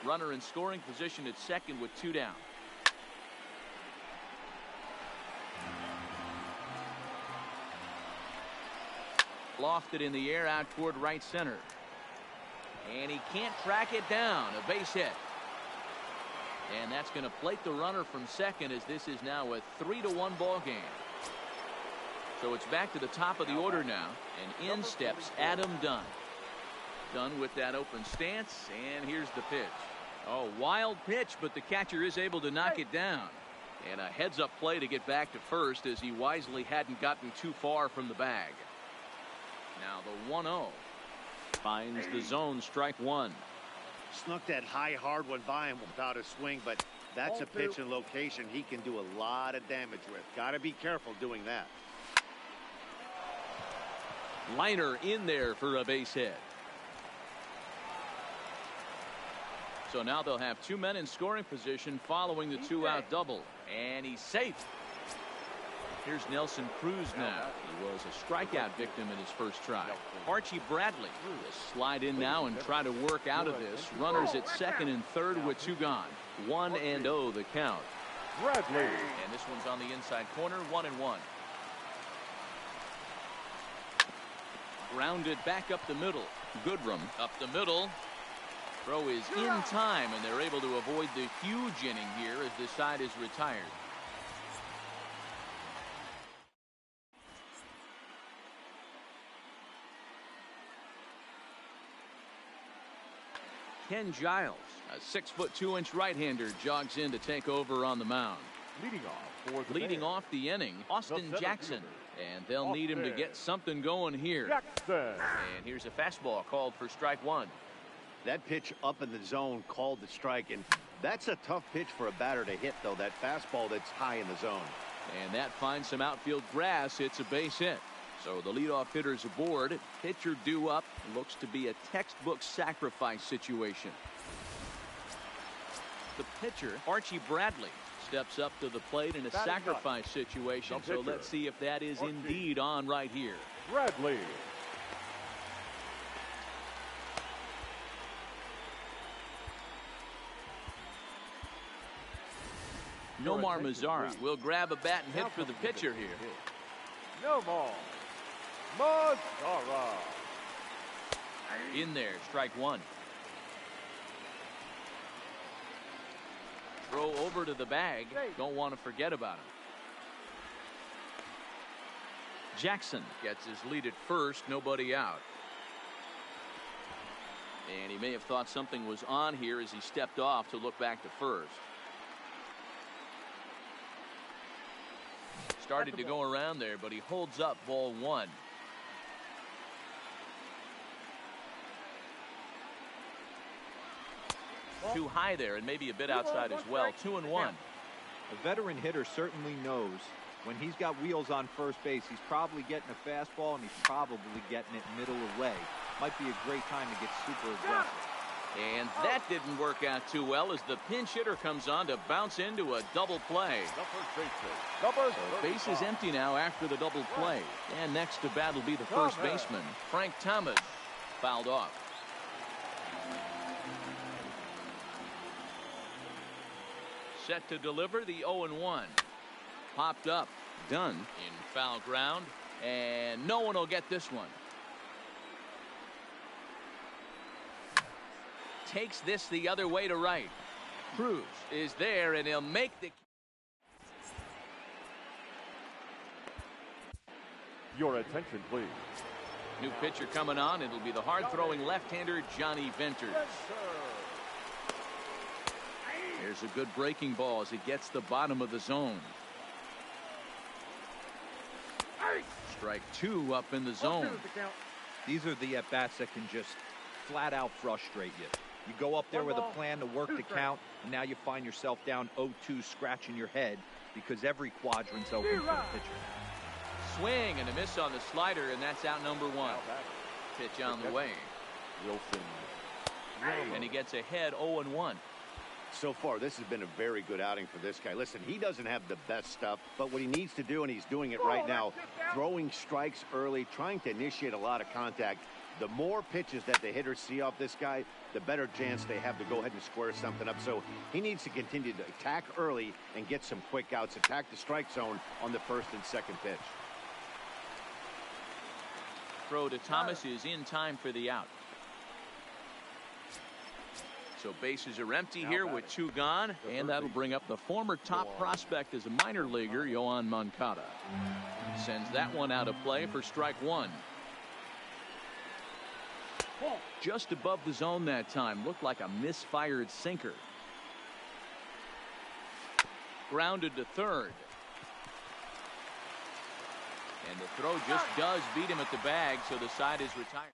A: Runner in scoring position at second with 2 down. Lofted in the air out toward right center. And he can't track it down. A base hit. And that's going to plate the runner from second as this is now a 3-1 ball game. So it's back to the top of the order now. And in steps Adam Dunn. Dunn with that open stance. And here's the pitch. Oh, wild pitch, but the catcher is able to knock it down. And a heads-up play to get back to first as he wisely hadn't gotten too far from the bag. Now the 1-0. Finds the zone, strike one.
C: Snuck that high hard one by him without a swing, but that's a pitch and location he can do a lot of damage with. Got to be careful doing that.
A: Liner in there for a base hit. So now they'll have 2 men in scoring position following the 2-out double. And he's safe. Here's Nelson Cruz now. He was a strikeout victim in his first try. Archie Bradley will slide in now and try to work out of this. Runners at second and third with 2 gone. 1-0 the count.
B: Bradley.
A: And this one's on the inside corner, 1-1. Grounded back up the middle. Goodrum up the middle. Throw is in time, and they're able to avoid the huge inning here as this side is retired. Ken Giles, a 6'2" right-hander, jogs in to take over on the mound. Leading off the inning, Austin Jackson. And they'll need him to get something going here. And here's a fastball called for strike one.
C: That pitch up in the zone called the strike, and that's a tough pitch for a batter to hit, though, that fastball that's high in the zone.
A: And that finds some outfield grass. It's a base hit. So the leadoff hitter's aboard. Pitcher due up. Looks to be a textbook sacrifice situation. The pitcher, Archie Bradley, steps up to the plate in a sacrifice situation. So let's see if that is indeed on right here.
B: Bradley.
A: Nomar Mazara will grab a bat and hit for the pitcher here.
B: Nomar Mazara.
A: In there, strike one. Throw over to the bag. Don't want to forget about him. Jackson gets his lead at first, nobody out. And he may have thought something was on here as he stepped off to look back to first. Started to go around there, but he holds up ball one. Too high there and maybe a bit outside as well. 2-1.
D: A veteran hitter certainly knows when he's got wheels on first base, he's probably getting a fastball and he's probably getting it middle away. Might be a great time to get super aggressive.
A: And that didn't work out too well as the pinch hitter comes on to bounce into a double play. So base is empty now after the double play. And next to bat will be the first baseman, Frank Thomas, fouled off. Set to deliver the 0-1. Popped up, done in foul ground, and no one will get this one. Takes this the other way to right. Cruz is there, and he'll make the...
B: Your attention, please.
A: New pitcher coming on. It'll be the hard-throwing left-hander, Johnny Venters. There's a good breaking ball as he gets the bottom of the zone. Strike two up in the zone.
D: These are the at-bats that can just flat-out frustrate you. You go up there with a plan to work the count, and now you find yourself down 0-2 scratching your head because every quadrant's open for the pitcher.
A: Swing and a miss on the slider, and that's out number one. Pitch on the way. And he gets ahead 0-1.
C: So far, this has been a very good outing for this guy. Listen, he doesn't have the best stuff, but what he needs to do, and he's doing it right now, throwing strikes early, trying to initiate a lot of contact. The more pitches that the hitters see off this guy, the better chance they have to go ahead and square something up. So he needs to continue to attack early and get some quick outs, attack the strike zone on the first and second pitch.
A: Throw to Thomas is in time for the out. So bases are empty here with 2 gone, and that'll bring up the former top prospect as a minor leaguer, Yohan Moncada. Sends that one out of play for strike 1. Just above the zone that time. Looked like a misfired sinker. Grounded to third. And the throw just does beat him at the bag, so the side is retired.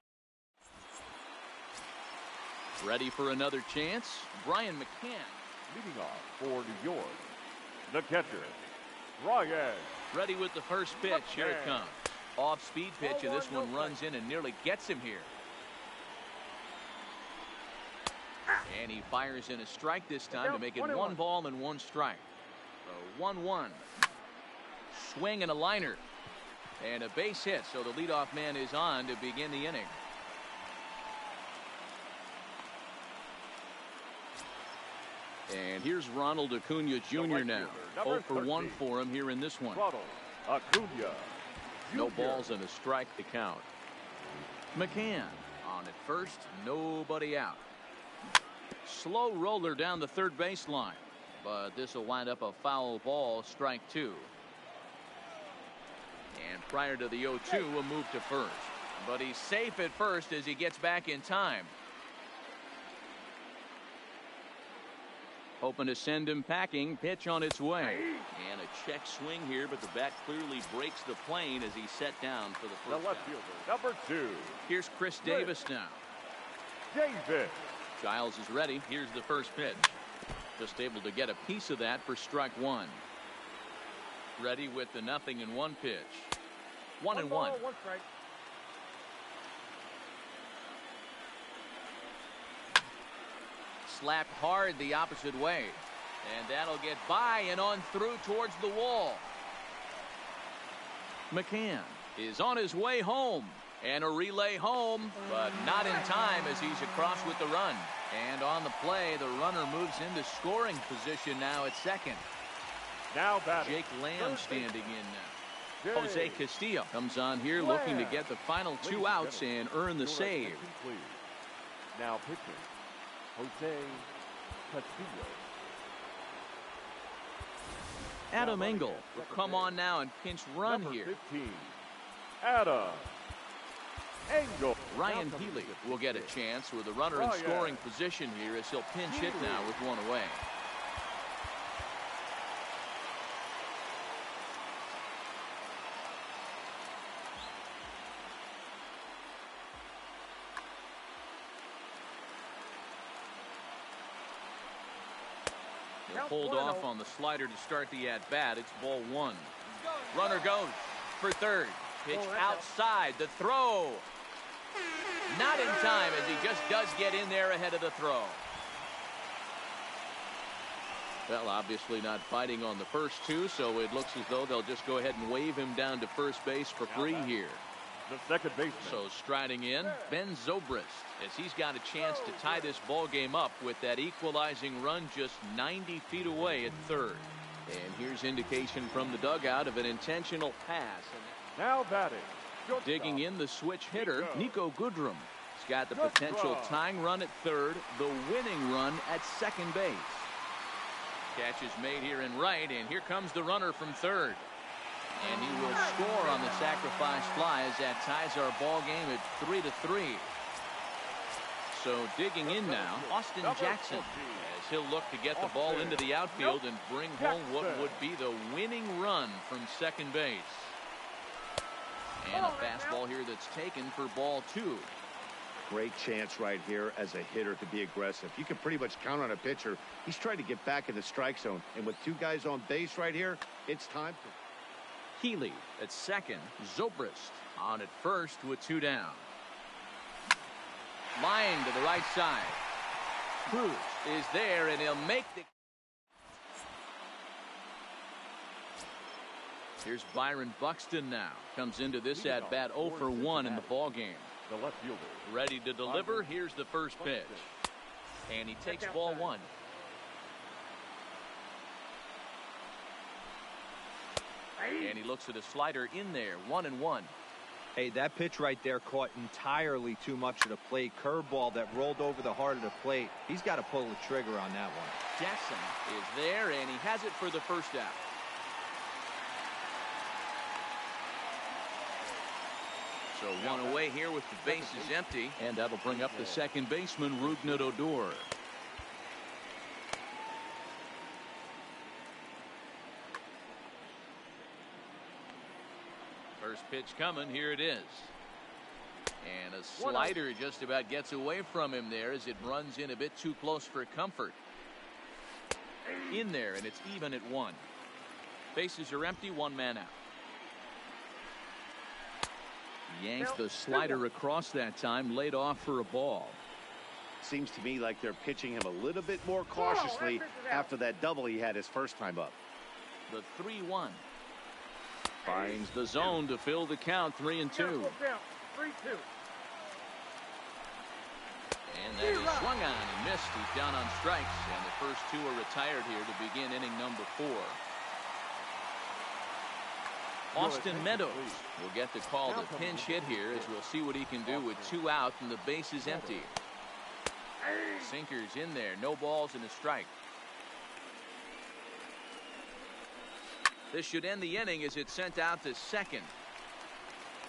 A: Ready for another chance, Brian McCann.
B: Leading off for New York, the catcher, Ryan.
A: Ready with the first pitch. Here it comes. Off-speed pitch, and this one runs in and nearly gets him here. And he fires in a strike this time to make it 1 ball and 1 strike. So 1-1. Swing and a liner. And a base hit, so the leadoff man is on to begin the inning. And here's Ronald Acuna Jr. now. 0 for 1 for him here in this one.
B: Acuna.
A: No balls and a strike to count. McCann on at first, nobody out. Slow roller down the third baseline, but this will wind up a foul ball, strike 2. And prior to the 0-2, a move to first. But he's safe at first as he gets back in time. Hoping to send him packing. Pitch on its way. And a check swing here, but the bat clearly breaks the plane as he's set down for the first.
B: The left fielder, number 2.
A: Here's Chris Davis now.
B: Davis.
A: Giles is ready. Here's the first pitch. Just able to get a piece of that for strike 1. Ready with the 0-1 pitch. 1-1.
B: 1 strike.
A: Slapped hard the opposite way. And that'll get by and on through towards the wall. McCann is on his way home. And a relay home, but not in time as he's across with the run. And on the play, the runner moves into scoring position now at second.
B: Now batting.
A: Jake Lamb standing in now. Jose Castillo comes on here looking to get the final 2 outs and earn the save.
B: Now pitching, Jose Castillo.
A: Adam Engel will come on now and pinch run
B: Number
A: here.
B: 15, Adam Engel.
A: Ryan Healy will get a chance with a runner in scoring position here as he'll pinch hit now with 1 away. He'll hold off on the slider to start the at-bat. It's ball 1. Runner goes for third. Pitch outside. The throw. Not in time as he just does get in there ahead of the throw. Well, obviously not fighting on the first 2, so it looks as though they'll just go ahead and wave him down to first base for free here.
B: The second baseman.
A: So striding in, Ben Zobrist, as he's got a chance to tie this ball game up with that equalizing run just 90 feet away at third. And here's indication from the dugout of an intentional pass.
B: Now batting.
A: Digging in the switch hitter, Nico Goodrum. He's got the potential tying run at third, the winning run at second base. Catch is made here in right, and here comes the runner from third. And he will score on the sacrifice fly as that ties our ball game at 3-3. So digging in now, Austin Jackson, as he'll look to get the ball into the outfield and bring home what would be the winning run from second base. And a fastball here that's taken for ball 2.
C: Great chance right here as a hitter to be aggressive. You can pretty much count on a pitcher. He's trying to get back in the strike zone. And with 2 guys on base right here, it's time to...
A: Healy at second. Zobrist on at first with 2 down. Line to the right side. Cruz is there, and he'll make the... Here's Byron Buxton now. Comes into this at-bat 0 for 1 in the ball game.
B: The left fielder.
A: Ready to deliver. Here's the first pitch. And he takes ball 1. And he looks at a slider in there. 1-1.
D: Hey, that pitch right there caught entirely too much of the plate. Curveball that rolled over the heart of the plate. He's got to pull the trigger on that one.
A: Jackson is there, and he has it for the first out. So one away here with the bases empty, and that'll bring up the second baseman, Rougned Odor. First pitch coming, here it is. And a slider just about gets away from him there as it runs in a bit too close for comfort. In there, and it's even at 1. Bases are empty, 1 man out. Yanks the slider across that time, laid off for a ball.
C: Seems to me like they're pitching him a little bit more cautiously after that double he had his first time up.
A: The 3-1. Finds the zone to fill the count, 3-2. And that is swung on and missed. He's down on strikes, and the first 2 are retired here to begin inning number 4. Austin Meadows will get the call to pinch hit here, as we'll see what he can do with 2 out and the bases empty. Sinkers in there, no balls and a strike. This should end the inning as it's sent out to second.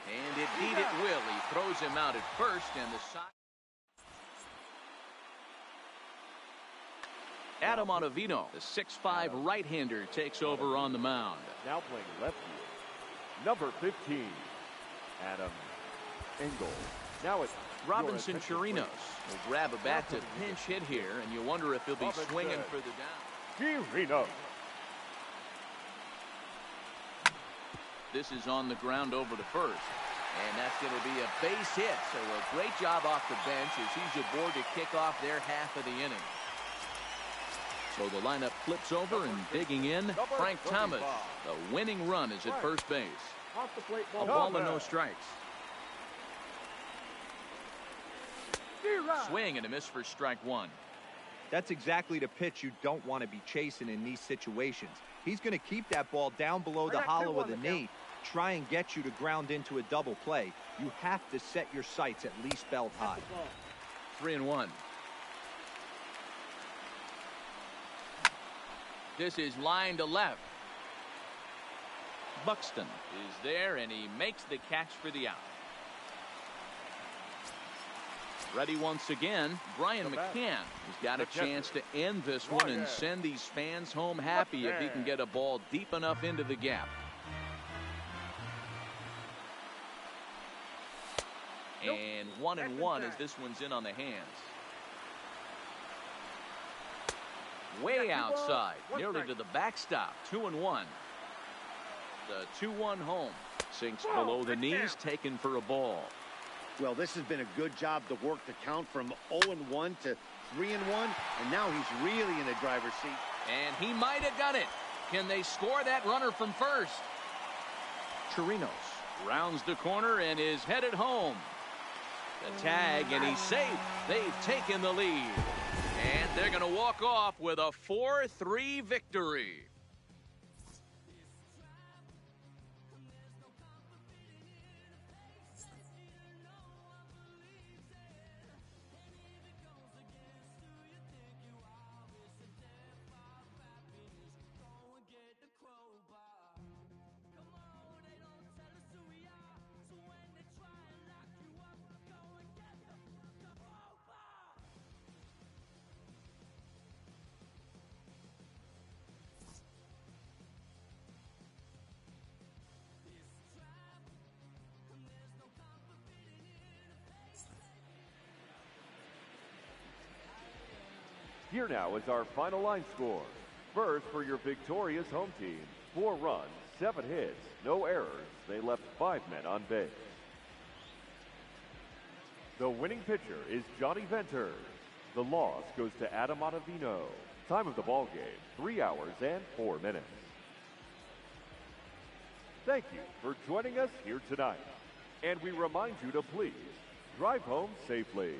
A: And indeed it will. He throws him out at first, and the side. Adam Ottavino, the 6'5" right-hander, takes over on the mound.
B: Now playing left field. Number 15, Adam Engel. Now it's
A: Robinson Chirinos will grab a bat to pinch hit here, and you wonder if he'll be swinging for the down.
B: Chirinos.
A: This is on the ground over to first, and that's going to be a base hit. So a great job off the bench as he's aboard to kick off their half of the inning. So the lineup flips over, and digging in, Frank Thomas. The winning run is at first base. A ball and no strikes. Swing and a miss for strike 1.
D: That's exactly the pitch you don't want to be chasing in these situations. He's going to keep that ball down below the hollow of the knee, try and get you to ground into a double play. You have to set your sights at least belt high.
A: 3-1. This is line to left. Buxton is there, and he makes the catch for the out. Ready once again, Brian McCann has got a chance to end this one and send these fans home happy if he can get a ball deep enough into the gap. And 1-1 as this one's in on the hands. Way outside, nearly to the backstop. 2-1. The 2-1 home. Sinks below the knees, taken for a ball.
C: Well, this has been a good job to work the count from 0-1 to 3-1, and now he's really in the driver's seat.
A: And he might have done it. Can they score that runner from first? Chirinos rounds the corner and is headed home. The tag, and he's safe. They've taken the lead. And they're going to walk off with a 4-3 victory.
B: Here now is our final line score. First, for your victorious home team, 4 runs, 7 hits, no errors. They left 5 men on base. The winning pitcher is Johnny Venters. The loss goes to Adam Ottavino. Time of the ball game, 3 hours and 4 minutes. Thank you for joining us here tonight. And we remind you to please drive home safely.